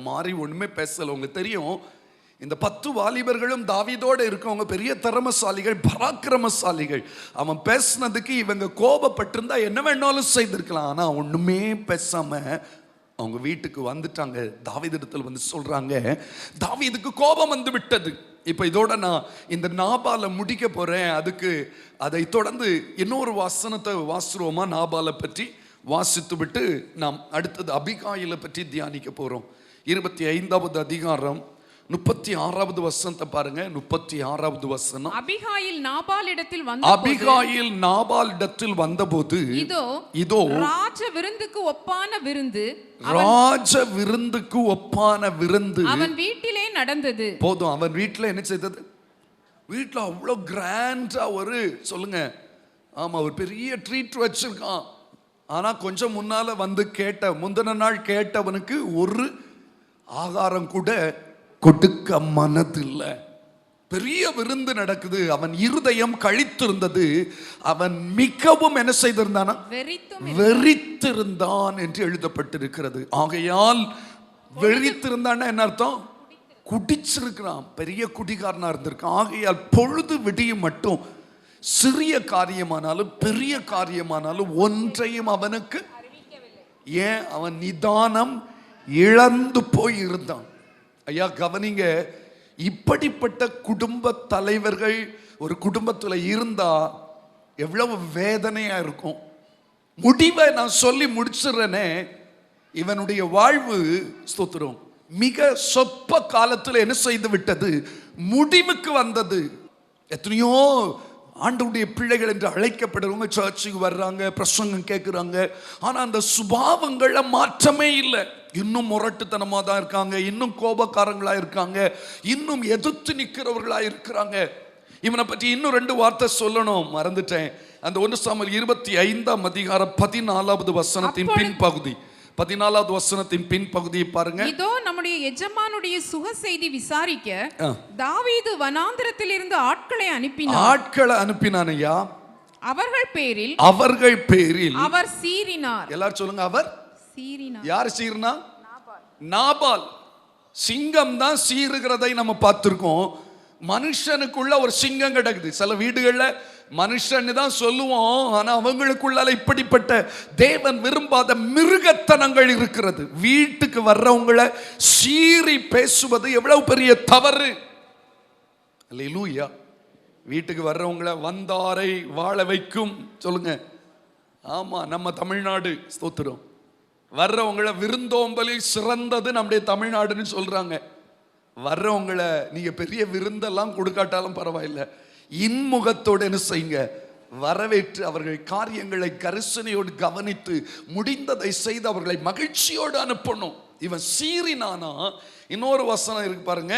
மாறி ஒண்ணுமே பேசல. உங்களுக்கு தெரியும், இந்த 10 வாலிபர்களும் தாவீதோடு இருக்கவங்க பெரிய திறமசாலிகள், பராக்கிரமசாலிகள். அவன் பேசினதுக்கு இவங்க கோபப்பட்டிருந்தா என்ன வேணாலும் செய்திருக்கலாம். ஆனா ஒண்ணுமே பேசாம அவங்க வீட்டுக்கு வந்துட்டாங்க. தாவீதிடத்தில் வந்து சொல்றாங்க, தாவீதுக்கு கோபம் வந்து விட்டது. இப்ப இதோட நான் இந்த நாபாலை முடிக்க போறேன். அதை தொடர்ந்து இன்னொரு வசனத்தை வாசிருவோமா? நாபாலை பற்றி வாசித்து விட்டு நாம் அடுத்தது அபிகாயிலை பற்றி தியானிக்க போறோம். 25வது அதிகாரம் 36வது வசனத்தை பாருங்க. 36வது வசனம். அபிகாயில் நாபாலிடத்தில் வந்தபோது இதோ ராஜ விருந்துக்கு ஒப்பான விருந்து அவன் வீட்டிலே நடந்தது. போதும், அவன் வீட்டில் என்ன செய்தது? வீட்டில் அவ்வளோ கிராண்டா ஒரு சொல்லுங்க, ஆமா, ஒரு பெரிய ட்ரீட் வச்சிருக்கான். ஆனா கொஞ்சம் முன்னால வந்து முந்தின நாள் கேட்டவனுக்கு ஒரு ஆகாரம் கூட கொடுக்க மனதில்லை. பெரிய விருந்து நடக்குது. அவன் இருதயம் கழித்திருந்தது. அவன் மிகவும் என்ன செய்திருந்தான்? வெறித்திருந்தான் என்று எழுதப்பட்டிருக்கிறது. ஆகையால் வெறித்திருந்தான்னா என்ன அர்த்தம்? குடிச்சிருக்கிறான், பெரிய குடிகாரனா இருந்திருக்கான். ஆகையால் பொழுது விடியும் மட்டும் சிறிய காரியமானாலும் பெரிய காரியமானாலும் ஒன்றையும் அவனுக்கு ஏன் அவன் நிதானம் இழந்து போய் இருந்தான். ஐயா கவனிங்க, இப்படிப்பட்ட குடும்ப தலைவர்கள் ஒரு குடும்பத்துல இருந்தா எவ்வளவு வேதனையா இருக்கும். முடிவை நான் சொல்லி முடிச்சிடறேனே, இவனுடைய வாழ்வு ஸ்தோத்திரம் மிக சொற்ப காலத்தில் என்ன செய்து விட்டது? முடிவுக்கு வந்தது. எத்தனையோ ஆண்டவருடைய பிள்ளைகள் என்று அழைக்கப்படுறவங்க சர்ச்சுக்கு வர்றாங்க, பிரசங்கம் கேட்குறாங்க. ஆனால் அந்த சுபாவங்கள மாற்றமே இல்லை. இன்னும் முரட்டுத்தனமாக தான் இருக்காங்க, இன்னும் கோபக்காரங்களாக இருக்காங்க, இன்னும் எதிர்த்து நிற்கிறவர்களாக இருக்கிறாங்க. இவனை பற்றி இன்னும் 2 வார்த்தை சொல்லணும், மறந்துட்டேன். அந்த 1 சாமுவேல் 25ஆம் அதிகாரம் 14வது வசனத்தின் பின்பகுதி, 14வது வசனத்தின் பின்பகுதியை பாருங்க. இதோ நம்முடைய எஜமானுடைய சுக செய்தி விசாரிக்க தாவீது வனாந்திரத்தில் இருந்து ஆட்களை அனுப்பினான். ஐயா, அவர்கள் பேரில் அவர் சீறினார். எல்லாரும் சொல்லுங்க, அவர் சீறினார். யார் சீறினா? நாபால். சிங்கம் தான் சீறுகிறதை நம்ம பார்த்திருக்கோம். மனுஷனுக்குள்ள ஒரு சிங்கம் கிடக்குது. சில வீடுகள்ல மனுஷன் தான் சொல்லுவோம், ஆனா அவங்களுக்குள்ள இப்படிப்பட்ட தேவன் விரும்பாத மிருகத்தனங்கள் இருக்கிறது. வீட்டுக்கு வர்றவங்களை சீறி பேசுவது எவ்வளவு பெரிய தவறு. அல்லேலூயா. வீட்டுக்கு வர்றவங்களை வந்தாரை வாழ வைக்கும். சொல்லுங்க, ஆமா, நம்ம தமிழ்நாடு ஸ்தோத்திரம். வர்றவங்களை விருந்தோம்பலில் சிறந்தது நம்முடைய தமிழ்நாடுன்னு சொல்றாங்க. வர்றவங்களை நீங்க பெரிய விருந்தெல்லாம் கொடுக்காட்டாலும் பரவாயில்லை, இன்முகத்தோடு என்ன செய்யுங்க? வரவேற்று அவர்கள் காரியங்களை கரிசனையோடு கவனித்து முடிந்ததை செய்து அவர்களை மகிழ்ச்சியோடு அனுப்பணும். இவன் சீறினானா? இன்னொரு வசனம் இருக்கு பாருங்க,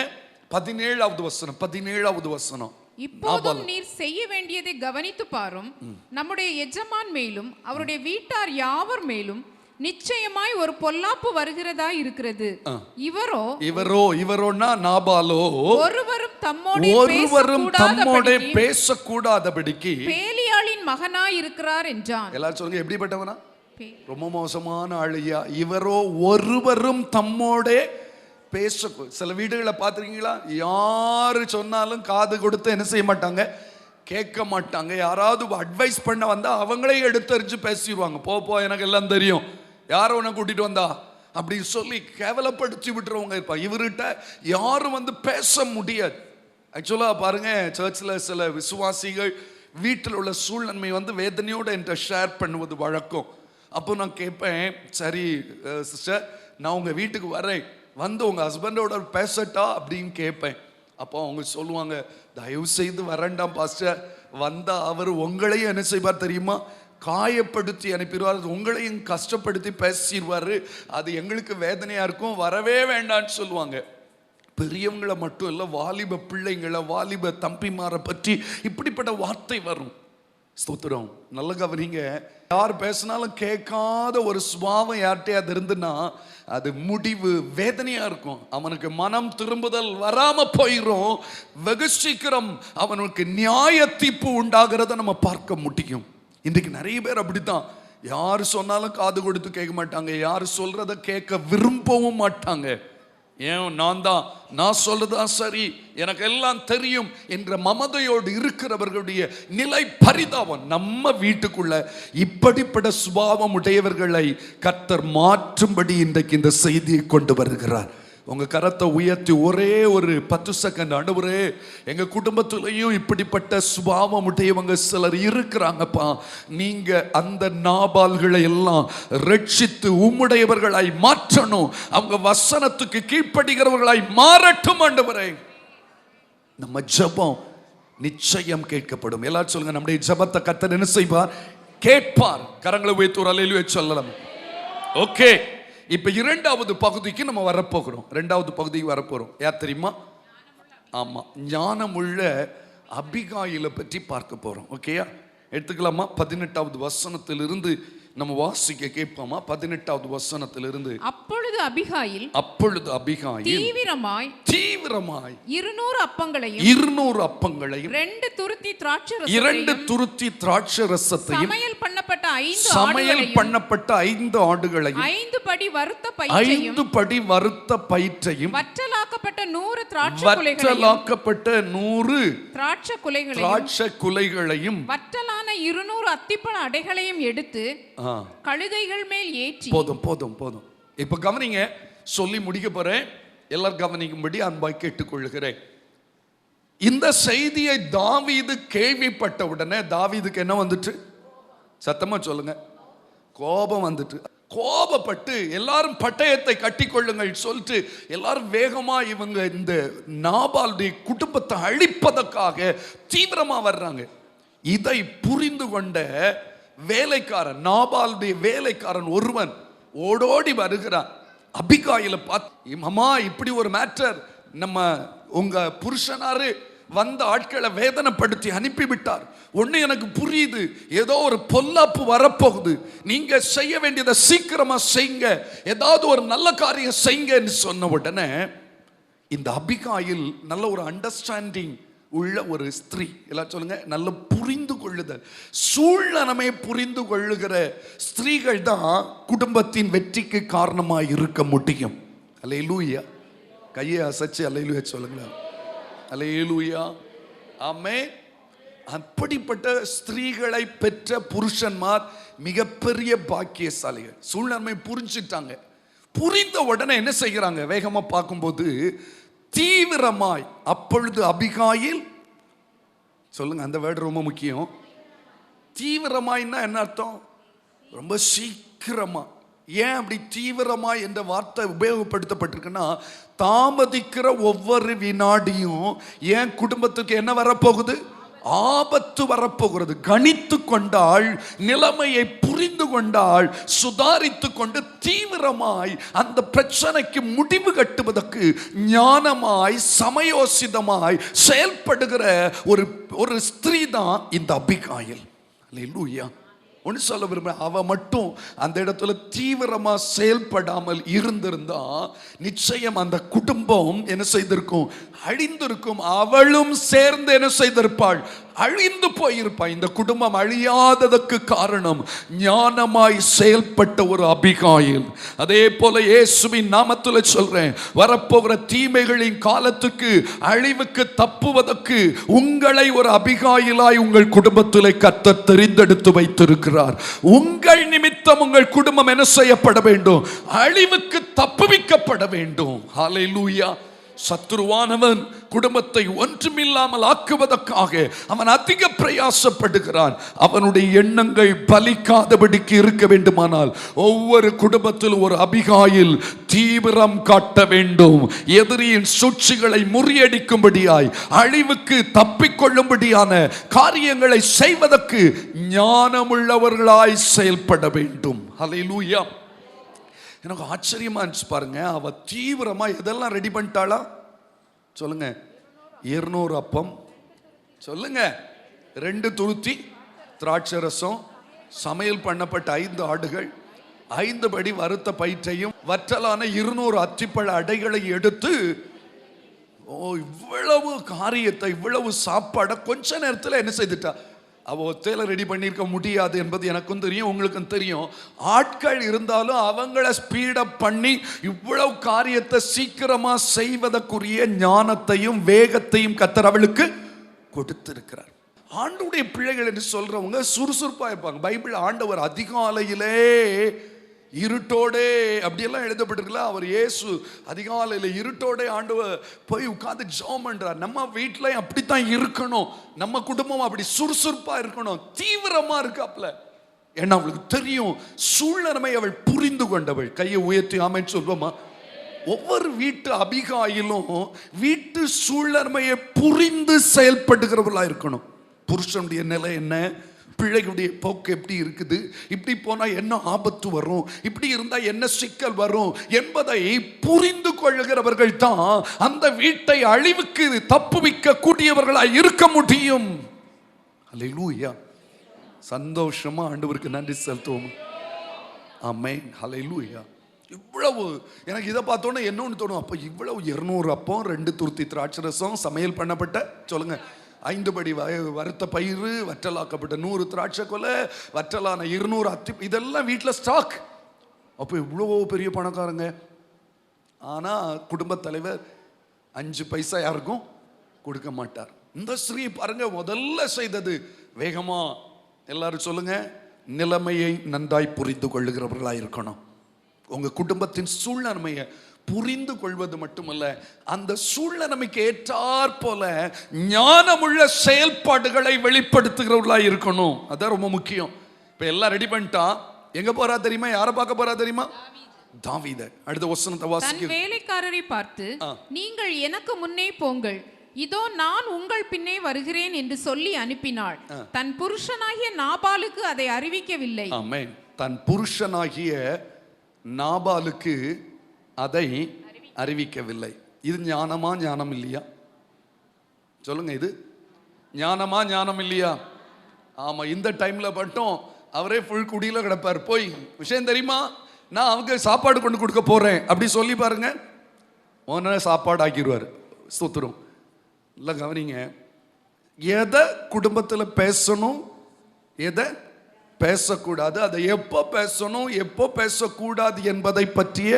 17வது வசனம். இப்போதும் நீர் செய்ய வேண்டியதை கவனித்து பாரும். நம்முடைய எஜமான் மேலும் அவருடைய வீட்டார் யாவர் மேலும் நிச்சயமாய் ஒரு பொல்லாப்பு வருகிறதா இருக்கிறது. இவரோனா நாபாலோ ஒருவரும் தம்மோடே பேசக்கூடாதபடிக்கு பேலியாளின் மகனாய் இருக்கிறார் என்றான். எல்லாரும் சொல்லுங்க, எப்படிப்பட்டவனா? ரொம்ப மோசமான ஆளியா. இவரோ ஒருவரும் தம்மோடே பேச. சில வீடுகளை பார்த்துருக்கீங்களா? யாரு சொன்னாலும் காது கொடுத்து என்ன செய்ய மாட்டாங்க? கேட்க மாட்டாங்க. யாராவது அட்வைஸ் பண்ண வந்தா அவங்களே எடுத்தறிஞ்சு பேசிடுவாங்க. போ எனக்கு எல்லாம் தெரியும், யாரோ உன்னை கூட்டிட்டு வந்தா அப்படின்னு சொல்லி கேவலப்படுத்தி விட்டுறவங்க இருப்பா. இவர்கிட்ட யாரும் வந்து பேச முடியாது. ஆக்சுவலா பாருங்க, சர்ச்சில் சில விசுவாசிகள் வீட்டில் உள்ள சூழ்நிலை வந்து வேதனையோடு என்கிட்ட ஷேர் பண்ணுவது வழக்கம். அப்போ நான் கேட்பேன், சரி சிஸ்டர், நான் உங்கள் வீட்டுக்கு வரேன், வந்து உங்கள் ஹஸ்பண்டோட பேசட்டா அப்படின்னு கேட்பேன். அப்போ அவங்க சொல்லுவாங்க, தயவு செய்து வரேன்டாம் பாஸ்டர், வந்தா அவர் உங்களையும் என்ன செய்வார் தெரியுமா, காயப்படுத்தி அனுப்பிடுவார், உங்களையும் கஷ்டப்படுத்தி பேசிடுவார், அது எங்களுக்கு வேதனையாக இருக்கும், வரவே வேண்டான்னு சொல்லுவாங்க. பெரியவங்களை மட்டும் இல்லை, வாலிப பிள்ளைங்களை, வாலிப தம்பிமாரை பற்றி இப்படிப்பட்ட வார்த்தை வரும். ஸ்தோத்திரம். நல்ல கவனிங்க, யார் பேசினாலும் கேட்காத ஒரு சுபாவம் யார்கிட்டயாவது இருந்துன்னா அது முடிவு வேதனையா இருக்கும். அவனுக்கு மனம் திரும்புதல் வராம போயிடும். வெகு சீக்கிரம் அவனுக்கு நியாய தீர்ப்பு உண்டாகிறத நம்ம பார்க்க முடியும். இன்றைக்கு நிறைய பேர் அப்படித்தான். யார் சொன்னாலும் காது கொடுத்து கேட்க மாட்டாங்க, யார் சொல்றத கேட்க விரும்பவும் மாட்டாங்க. ஏன், நான் சொல்றதா சரி, எனக்கு எல்லாம் தெரியும் என்ற மமதையோடு இருக்கிறவர்களுடைய நிலை பரிதாபம். நம்ம வீட்டுக்குள்ள இப்படிப்பட்ட சுபாவம் உடையவர்களை கர்த்தர் மாற்றும்படி இன்றைக்கு இந்த செய்தியை கொண்டு வருகிறார். உங்க கரத்தை உயர்த்தி ஒரே ஒரு 10 செகண்ட், ஆண்டவரே எங்க குடும்பத்திலையும் இப்படிப்பட்ட சுபாவம் உடையவங்க சிலர் இருக்கிறாங்கப்பா, நீங்க அந்த நாபால்களை எல்லாம் ரட்சித்து உம்முடையவர்களாய் மாற்றணும், அவங்க வசனத்துக்கு கீழ்ப்படுகிறவர்களாய் மாறட்டும் ஆண்டவரே. நம்ம ஜெபம் நிச்சயம் கேட்கப்படும். எல்லாரும் சொல்லுங்க, நம்முடைய ஜெபத்தை கர்த்தர் என்ன செய்வார்? கேட்பார். கரங்களை உயர்த்தி ஒரு அல்லேலூயா சொல்லலாம். ஓகே, இப்ப இரண்டாவது பகுதிக்கு நம்ம வரப்போகிறோம். இரண்டாவது பகுதிக்கு வரப்போறோம். யார் தெரியுமா? ஆமா, ஞானமுள்ள அபிகாயிலை பற்றி பார்க்க போறோம். ஓகேயா, எடுத்துக்கலாமா? 18வது வசனத்திலிருந்து நம்ம வாசிக்க கேட்போமா? 18வது வசனத்திலிருந்து. அப்பொழுது அபிகாயில் தீவிரமாய் 200 அப்பங்களையும் 2 துருத்தி திராட்சரசத்தையும் சமையல் பண்ணப்பட்ட 5 ஆடுகளையும் 5 படி வறுத்த பயிற்றையும் வற்றலாக்கப்பட்ட 100 திராட்சை குலைகளையும் வற்றலான 200 அத்திப்பழ அடைகளையும் எடுத்து கழுதைகள் மேல் ஏற்றி. போதும். இப்ப கவனிங்க, சொல்லி முடிக்க போறேன். எல்லாரும் கவனிக்கும்படி அன்பாய் கேட்டுக்கொள்கிறேன். இந்த செய்தியை தாவீது கேள்விப்பட்ட உடனே தாவீதுக்கு என்ன வந்துட்டு? சத்தமா சொல்லுங்க, கோபம் வந்துட்டு. கோபப்பட்டு எல்லாரும் பட்டயத்தை கட்டி கொள்ளுங்கள் சொல்லிட்டு எல்லாரும் வேகமா இவங்க இந்த நாபாலுடைய குடும்பத்தை அழிப்பதற்காக தீவிரமா வர்றாங்க. இதை புரிந்து கொண்ட வேலைக்காரன், நாபாலுடைய வேலைக்காரன் ஒருவன் ஓடோடி வருகிறான். அபிகாயில பார்த்து, மாமா இப்படி ஒரு மேட்டர், நம்ம உங்க புருஷனாரு வந்த ஆட்களை வேதனைப்படுத்தி அனுப்பிவிட்டார். ஒண்ணு எனக்கு புரியுது, ஏதோ ஒரு பொல்லாப்பு வரப்போகுது, நீங்க செய்ய வேண்டியதை சீக்கிரமா செய்யுங்க, ஏதாவது ஒரு நல்ல காரியம் செய்யுங்கன்னு சொன்ன உடனே இந்த அபிகாயில் நல்ல ஒரு அண்டர்ஸ்டாண்டிங் உள்ள ஒரு ஸ்திரீ. எல்லாம் சொல்லுங்க, நல்ல புரிந்து கொள்ளுதல், சூழ்நிலைமை புரிந்து கொள்ளுகிற ஸ்திரீகள் தான் குடும்பத்தின் வெற்றிக்கு காரணமாக இருக்க முடியும். அல்லேலூயா. கையை அசைச்சு அல்லேலூயா சொல்லுங்களேன். அல்லேலூயா. ஆமென். அப்படிப்பட்ட ஸ்திரீகளை பெற்ற புருஷன்மார் மிகப்பெரிய பாக்கியசாலிகள். சூழ்நிலை புரிஞ்சுட்டாங்க. புரிந்த உடனே என்ன செய்கிறாங்க? வேகமா பார்க்கும்போது தீவிரமாய். அப்பொழுது அபிகாயில், சொல்லுங்க, அந்த வேர்டு ரொம்ப முக்கியம். தீவிரமாய்னா என்ன அர்த்தம்? ரொம்ப சீக்கிரமா. ஏன் அப்படி தீவிரமாய் என்ற வார்த்தை உபயோகப்படுத்தப்பட்டிருக்குன்னா, தாமதிக்கிற ஒவ்வொரு வினாடியும் என் குடும்பத்துக்கு என்ன வரப்போகுது? ஆபத்து வரப்போகிறது. கணித்து கொண்டால், நிலைமையை புரிந்து கொண்டால், சுதாரித்து கொண்டு தீவிரமாய் அந்த பிரச்சனைக்கு முடிவு கட்டுவதற்கு ஞானமாய் சமயோசிதமாய் செயல்படுகிற ஒரு ஸ்திரீ தான் இந்த அபிகாயில். அல்லேலூயா. ஒன்று சொல்ல விரும்புகிறேன், அவ மட்டும் அந்த இடத்துல தீவிரமா செயல்படாமல் இருந்திருந்தா நிச்சயம் அந்த குடும்பம் என்ன செய்திருக்கும்? அழிந்திருக்கும். அவளும் சேர்ந்து என்ன செய்திருப்பாள்? அழிந்து போயிருப்பாள். இந்த குடும்பம் அழியாததற்கு காரணம் ஞானமாய் செயல்பட்ட ஒரு அபிகாயில். அதே போல இயேசுவின் நாமத்தில் சொல்றேன், வரப்போகிற தீமைகளின் காலத்துக்கு, அழிவுக்கு தப்புவதற்கு உங்களை ஒரு அபிகாயிலாய் உங்கள் குடும்பத்தில் கர்த்தர் தெரிந்தெடுத்து வைத்திருக்கிறார். உங்கள் நிமித்தம் உங்கள் குடும்பம் என்ன செய்யப்பட வேண்டும்? அழிவுக்கு தப்புவிக்கப்பட வேண்டும். ஹல்லேலூயா. சத்துருவானவன் குடும்பத்தை ஒன்றுமில்லாமல் ஆக்குவதற்காக அவன் அதிக பிரயாசப்படுகிறான். அவனுடைய எண்ணங்கள் பலிக்காதபடிக்கு இருக்க வேண்டுமானால் ஒவ்வொரு குடும்பத்திலும் ஒரு அபிகாயில் தீவிரம் காட்ட வேண்டும். எதிரியின் சூழ்ச்சிகளை முறியடிக்கும்படியாய், அழிவுக்கு தப்பிக்கொள்ளும்படியான காரியங்களை செய்வதற்கு ஞானமுள்ளவர்களாய் செயல்பட வேண்டும். ஹல்லேலூயா. எனக்கு ஆச்சரியமா இருந்துச்சு பாருங்க. அவ தீவிரமா எதெல்லாம் ரெடி பண்ணிட்டாளா சொல்லுங்க? 200 அப்பம் சொல்லுங்க, 2 துருத்தி திராட்சை ரசம், சமையல் பண்ணப்பட்ட 5 ஆடுகள், 5 படி வறுத்த பயிற்றையும் வற்றலான 200 அத்திப்பழ அடைகளை எடுத்து, இவ்வளவு காரியத்தை, இவ்வளவு சாப்பாடை கொஞ்ச நேரத்தில் என்ன செய்துட்டா? அவ ஒத்தையில ரெடி பண்ணியிருக்க முடியாது என்பது எனக்கும் தெரியும், உங்களுக்கும் தெரியும். ஆட்கள் இருந்தாலும் அவங்கள ஸ்பீடப் பண்ணி இவ்வளவு காரியத்தை சீக்கிரமா செய்வதற்குரிய ஞானத்தையும் வேகத்தையும் கர்த்தர் அவளுக்கு கொடுத்திருக்கிறார். ஆண்டவருடைய பிள்ளைகள் என்று சொல்றவங்க சுறுசுறுப்பா இருப்பாங்க. பைபிள் ஆண்டவர் அதிகாலையிலே இருட்டோடே அப்படியெல்லாம் எழுதப்பட்டிருக்கல. அவர் இயேசு அதிகாலையில் இருட்டோடே ஆண்டவர் போய் உட்கார்ந்து ஜெபம் பண்றார். நம்ம வீட்டில் அப்படித்தான் இருக்கணும், நம்ம குடும்பம் அப்படி சுறுசுறுப்பா இருக்கணும், தீவிரமா இருக்காப்ல. ஏன்னா அவளுக்கு தெரியும் சூழ்நிலைமை அவள் புரிந்து கொண்டவள். கையை உயர்த்தி ஆமென் சொல்வோமா? ஒவ்வொரு வீட்டு அபிகாயிலும் வீட்டு சூழ்நிலைமையை புரிந்து செயல்படுகிறவர்களா இருக்கணும். புருஷனுடைய நிலை என்ன, பிள்ளைகளுடைய போக்கு எப்படி இருக்குது, இப்படி போனா என்ன ஆபத்து வரும், இப்படி இருந்தா என்ன சிக்கல் வரும் என்பதை புரிந்து கொள்ளுகிறவர்கள் தான் அந்த வீட்டை அழிவுக்கு தப்புவிக்க கூடியவர்களாய் இருக்க முடியும். ஹல்லேலூயா. சந்தோஷமா ஆண்டவருக்கு நன்றி செலுத்துவோம். ஆமென். ஹல்லேலூயா. இவ்வளவு எனக்கு இதை பார்த்தோன்னே என்னன்னு தோணும், அப்போ இவ்வளவு 200 அப்பம், 2 துருத்தி திராட்சை ரசம், சமையல் பண்ணப்பட்ட சொல்லுங்க 5 படி வறுத்த பயிறு, வற்றலாக்கப்பட்ட 100 திராட்சை கொலை, வற்றலான 200 அத்தி, இதெல்லாம் வீட்டில் ஸ்டாக். அப்போ இவ்வளோ பெரிய பணக்காரங்க. ஆனால் குடும்பத் தலைவர் 5 பைசா யாருக்கும் கொடுக்க மாட்டார். இந்த ஸ்ரீ பாருங்க, முதல்ல செய்தது வேகமா, எல்லாரும் சொல்லுங்க, நிலைமையை நன்றாய் புரிந்து கொள்ளுகிறவர்களாக இருக்கணும். உங்க குடும்பத்தின் சூழ்நிலைமையை புரிந்து கொள்வது மட்டுமல்ல, அந்த சூழ்நிலைமைக்கு ஏற்றாற் போல ஞானமுள்ள செயல்பாடுகளை வெளிப்படுத்துகிறவர்களாக இருக்கணும். அதான் ரொம்ப முக்கியம். இப்ப எல்லாம் ரெடி பண்ணிட்டா எங்க போறா தெரியுமா? யாரை பார்க்க போறா தெரியுமா? தாவீதை. அடுத்த வசனத்தை வாசிக்க, தன் வேலைக்காரரை பார்த்து, நீங்கள் எனக்கு முன்னே போங்கள், இதோ நான் உங்கள் பின்னே வருகிறேன் என்று சொல்லி அனுப்பினாள். தன் புருஷனாகிய நாபாலுக்கு அதை அறிவிக்கவில்லை. ஆமென். தன் புருஷனாகிய நாபாலுக்கு அதை அறிவிக்கவில்லை. இது ஞானமா ஞானம் இல்லையா? சொல்லுங்க, இது ஞானமா ஞானம் இல்லையா? ஆமா. இந்த டைம்ல மட்டும் அவரே ஃபுல் குடியில கிடப்பார். போய் விஷயம் தெரியுமா, நான் அவங்க சாப்பாடு கொண்டு கொடுக்க போறேன் அப்படி சொல்லி பாருங்க, உடனே சாப்பாடு ஆக்கிடுவார். ஸ்தோத்திரம். இல்லை கவனிங்க, எதை குடும்பத்தில் பேசணும், எதை பேசக்கூடாது, அதை எப்போ பேசணும், எப்போ பேசக்கூடாது என்பதை பற்றிய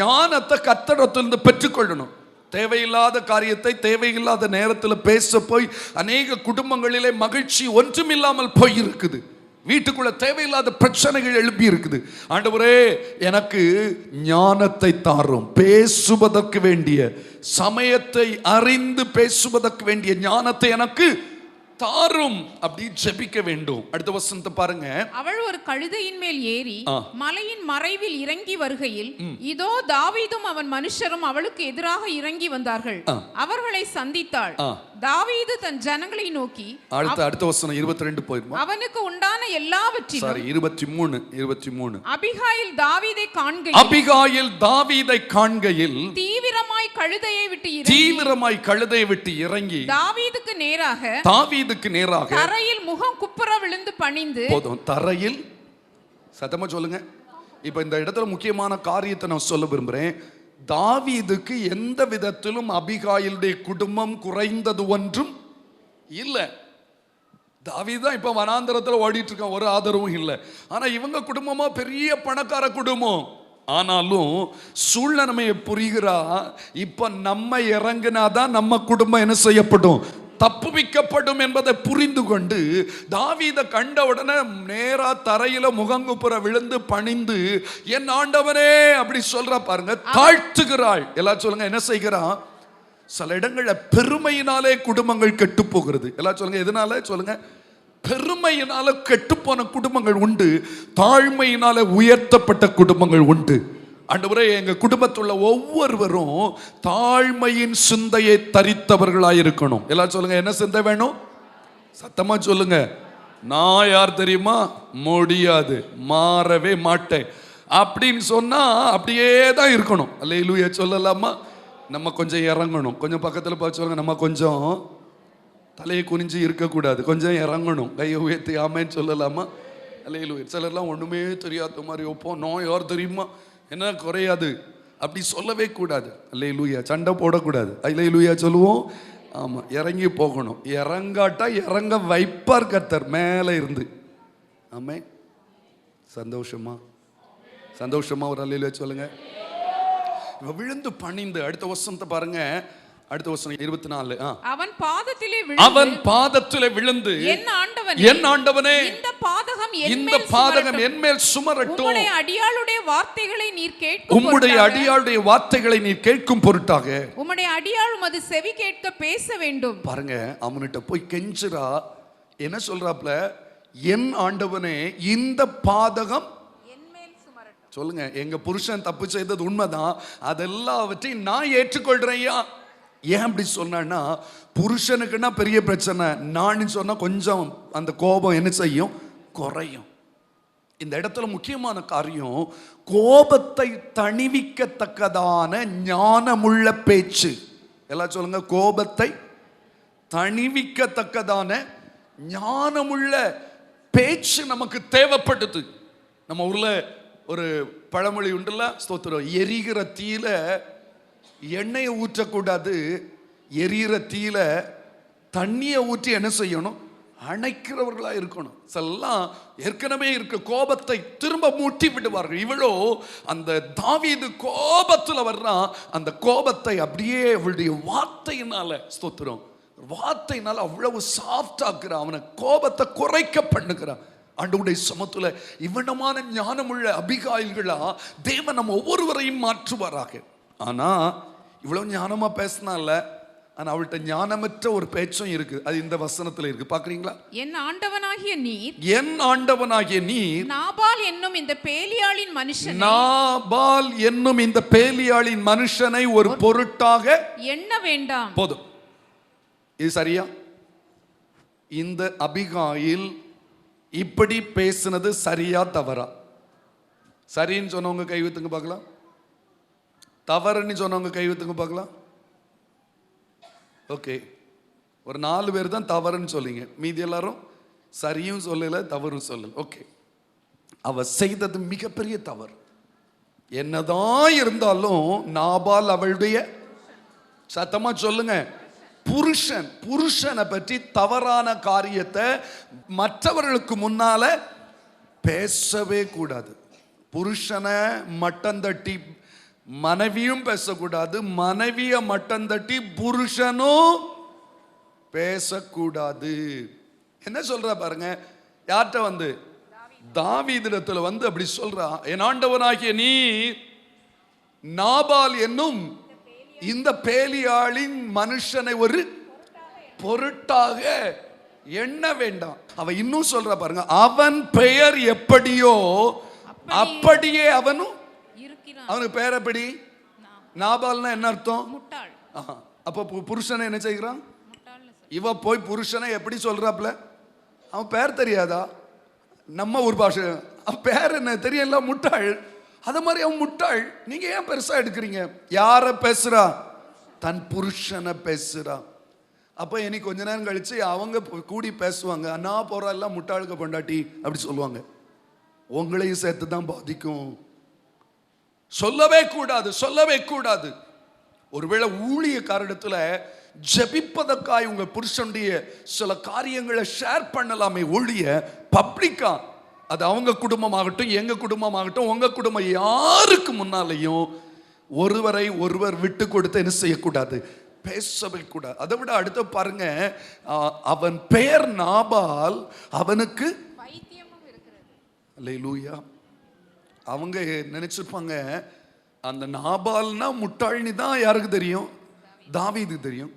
ஞானத்தை கர்த்தரிடத்திலிருந்து பெற்றுக்கொள்ளணும். தேவையில்லாத காரியத்தை தேவையில்லாத நேரத்தில் பேச போய் அநேக குடும்பங்களிலே மகிழ்ச்சி ஒன்றுமில்லாமல் போயிருக்குது. வீட்டுக்குள்ள தேவையில்லாத பிரச்சனைகள் எழுப்பி இருக்குது. ஆண்டவரே, எனக்கு ஞானத்தை தாரும், பேசுவதற்கு வேண்டிய சமயத்தை அறிந்து பேசுவதற்கு வேண்டிய ஞானத்தை எனக்கு தாரும் அப்படி ஜெபிக்க வேண்டும். அடுத்த வசனத்தை பாருங்க. அவள் ஒரு கழுதையின் மேல் ஏறி மலையின் மறைவில் இறங்கி வருகையில், இதோ தாவீதும் அவன் மனுஷரும் அவளுக்கு எதிராக இறங்கி வந்தார்கள். அவர்களை சந்தித்தாள். தாவீது தன் ஜனங்களை நோக்கி, அடுத்த வசனம் 22 போயிருமா? அவனுக்கு உண்டான எல்லாவற்றிலும் 23 அபிகாயில் தாவீதை காண்கையில் தீவிரமாய் கழுதையை விட்டு இறங்கி தாவீதுக்கு நேராக தரையில் முகம் குப்புற விழுந்து பணிந்து, போதும், தரையில் சத்தமா சொல்லுங்க. இப்ப இந்த இடத்துல முக்கியமான காரியத்தை நான் சொல்ல விரும்புறேன். தாவீதுக்கு எந்த விதத்திலும் அபிகாயிலுடைய குடும்பம் குறைந்தது ஒன்றும் இல்லை. தாவீது தான் இப்ப வனாந்தரத்தில் ஓடிட்டு இருக்கான், ஒரு ஆதரவும் இல்லை. ஆனா இவங்க குடும்பமா பெரிய பணக்கார குடும்பம். ஆனாலும் சூழ்நிலைமையை புரிகிறா. இப்ப நம்ம இறங்கினாதான் நம்ம குடும்பம் என்ன செய்யப்படும், தப்புவிக்கப்படும் என்பதை புரிந்து கொண்டு தாவீதை கண்ட உடனே நேரா தரையில முகங்குப்புற விழுந்து பணிந்து, என் ஆண்டவனே அப்படி சொல்ற பாருங்க, தாழ்த்துகிறாள். எல்லாம் சொல்லுங்க, என்ன செய்கிறான்? சில இடங்கள்ல பெருமையினாலே குடும்பங்கள் கெட்டு போகிறது. எல்லாம் சொல்லுங்க, எதனால சொல்லுங்க? பெருமையினால கெட்டுப்போன குடும்பங்கள் உண்டு, தாழ்மையினால உயர்த்தப்பட்ட குடும்பங்கள் உண்டு. ஆண்டவரே, எங்க குடும்பத்துள்ள ஒவ்வொருவரும் தாழ்மையின் சிந்தையை தரித்தவர்களாயிருக்கணும். எல்லாம் சொல்லுங்க, என்ன சிந்தை வேணும்? சத்தமா சொல்லுங்க. நான் யார் தெரியுமா? முடியாது, மாறவே மாட்டேன் அப்படின்னு சொன்னா அப்படியே தான் இருக்கணும். அல்லேலூயா சொல்லலாமா? நம்ம கொஞ்சம் இறங்கணும். கொஞ்சம் பக்கத்தில் பார்த்து சொல்லுங்க, நம்ம கொஞ்சம் தலையை குனிஞ்சு இருக்கக்கூடாது, கொஞ்சம் இறங்கணும். கையை உயர்த்தி ஆமேன்னு சொல்லலாமா? அல்லேலூயா. சிலர்லாம் ஒன்றுமே தெரியாத மாதிரி வைப்போம். நான் யார் தெரியுமா, என்ன குறையாது அப்படி சொல்லவே கூடாது. அல்லேலூயா. சண்டை போடக்கூடாது. அல்லேலூயா சொல்லுவோம். ஆமாம், இறங்கி போகணும். இறங்காட்டா இறங்க வைப்பார் கர்த்தர் மேலே இருந்து. ஆமே. சந்தோஷமா? சந்தோஷமா ஒரு அல்லேலூயா சொல்லுங்க. விழுந்து பணிந்து, அடுத்த வசனத்தை பாருங்க. அடுத்த வசனம் 24. அவன் பாதத்திலே விழுந்து என் ஆண்டவனே, இந்த பாதகம் என்மேல் சுமரட்டும். உம்முடைய அடியாளுடைய வார்த்தைகளை நீர் கேட்கும் பொருட்டாக உம்முடைய அடியாளும் அது செவி கேட்க பேச வேண்டும். பாருங்க, அவன்கிட்ட போய் கெஞ்சுறா. என்ன சொல்றாப்ல? என் ஆண்டவனே, இந்த பாதகம் சொல்லுங்க. எங்க புருஷன் தப்பு செய்தது உண்மைதான், அதெல்லாவற்றையும் நான் ஏற்றுக்கொள்றேன். ஏன் அப்படி சொன்னா, புருஷனுக்குன்னா பெரிய பிரச்சனை, நான் சொன்னா கொஞ்சம் அந்த கோபம் என்ன செய்யும்? குறையும். இந்த இடத்துல முக்கியமான காரியம், கோபத்தை தணிவிக்கத்தக்கதான ஞானமுள்ள பேச்சு. எல்லாம் சொல்லுங்க, கோபத்தை தணிவிக்கத்தக்கதான ஞானமுள்ள பேச்சு நமக்கு தேவைப்படுது. நம்ம ஊர்ல ஒரு பழமொழி உண்டுல்ல, ஸ்தோத்திரம், எரிகிற தீயில எண்ணெயை ஊற்றக்கூடாது, எரிகிற தீயில தண்ணியை ஊற்றி என்ன செய்யணும்? அணைக்கிறவர்களா இருக்கணும். எல்லாம் ஏற்கனவே இருக்க கோபத்தை திரும்ப மூட்டி விடுவார்கள். இவளோ அந்த தாவீது கோபத்துல வர்றான், அந்த கோபத்தை அப்படியே அவளுடைய வார்த்தையினால, ஸ்தோத்திரம், வார்த்தையினால அவ்வளவு சாஃப்ட் ஆக்குறான். அவனை கோபத்தை குறைக்க பண்ணுகிறான். ஆண்டவருடைய சமத்துல இவ்வளமான ஞானமுள்ள அபிகாயில்களா தேவன் நம்ம ஒவ்வொருவரையும் மாற்றுவாராக. ஆனா இவ்வளவு ஞானமா பேசினால, ஆனா அவள்கிட்ட ஞானமற்ற ஒரு பேச்சும் இருக்கு. அது இந்த வசனத்துல இருக்கு, பாக்குறீங்களா? என் ஆண்டவனாகிய நீர் நாபால் என்னும் இந்த பேலியாளின் மனுஷனை ஒரு பொருட்டாக எண்ண வேண்டாம். போதும். இது சரியா? இந்த அபிகாயில் இப்படி பேசுனது சரியா தவறா? சரின்னு சொன்னவங்க கை வைத்துங்க பார்க்கலாம். தவறுன்னு சொன்னவங்க கை வைத்துங்க பார்க்கலாம். ஓகே, ஒரு 4 பேர் தான் தவறுன்னு சொல்லிங்க, மீதி எல்லாரும் சரியும் சொல்லல தவறும் சொல்லல. ஓகே, அவ செய்தது மிகப்பெரிய தவறு. என்னதான் இருந்தாலும் நாபால் அவளுடைய, சத்தமா சொல்லுங்க, புருஷனை பற்றி தவறான காரியத்தை மற்றவர்களுக்கு முன்னால பேசவே கூடாது. புருஷனை மட்டம் தட்டி மனைவியும் பேசக்கூடாது, மனைவிய மட்டம் தட்டி புருஷனும் பேசக்கூடாது. என்ன சொல்ற பாருங்க, யார்கிட்ட வந்து? தாவீதிடத்துல வந்து அப்படி சொல்றா. என் ஆண்டவனாகிய நீ நாபால் என்னும் இந்த பேலியாளின் மனுஷனை ஒரு பொருட்டாக எண்ண வேண்டாம். அவ இன்னும் சொல்ற பாருங்க, அவன் பெயர் எப்படியோ அப்படியே அவனும். அவனுக்கு பெயர் எப்படி? நாபால்னா என்ன அர்த்தம்? முட்டாள். அப்ப புருஷனை என்ன செய்கிறான்? இவ போய் புருஷனை எப்படி சொல்றாப்ல? அவன் பெயர் தெரியாதா? நம்ம ஒரு பாஷை, அவன் பெயர் என்ன தெரியல, முட்டாள். அத மாதிரி அவன் முட்டாள். நீங்க ஏன் பெருசா எடுக்கிறீங்க? யார பேசுறா? தன் புருஷனை பேசுறா. அப்ப இனி கொஞ்ச நேரம் கழிச்சு அவங்க கூடி பேசுவாங்க, அண்ணா போறா எல்லாம் முட்டாளுக்கு பொண்டாட்டி அப்படி சொல்லுவாங்க. உங்களையும் சேர்த்து தான் பாதிக்கும். சொல்லவே கூடாது, சொல்லவே கூடாது. ஒருவேளை ஊழியக்காரிடத்துல ஜெபிப்பதற்காய் உங்க புருஷனுடைய சில காரியங்களை ஷேர் பண்ணலாமே ஒழிய பப்ளிக்கா, அது அவங்க குடும்பமாகட்டும், எங்க குடும்பமாகட்டும், உங்க குடும்பம் யாருக்கு முன்னாலையும் ஒருவரை ஒருவர் விட்டு கொடுத்து என்ன செய்யக்கூடாது? பேசவே கூடாது. அதை விட அடுத்த பாருங்க, அவன் பெயர் நாபால், அவனுக்கு அல்லேலூயா. அவங்க நினைச்சிருப்பாங்க அந்த நாபால்னா முட்டாள்னி தான் யாருக்கு தெரியும்? தாவீது தெரியும்.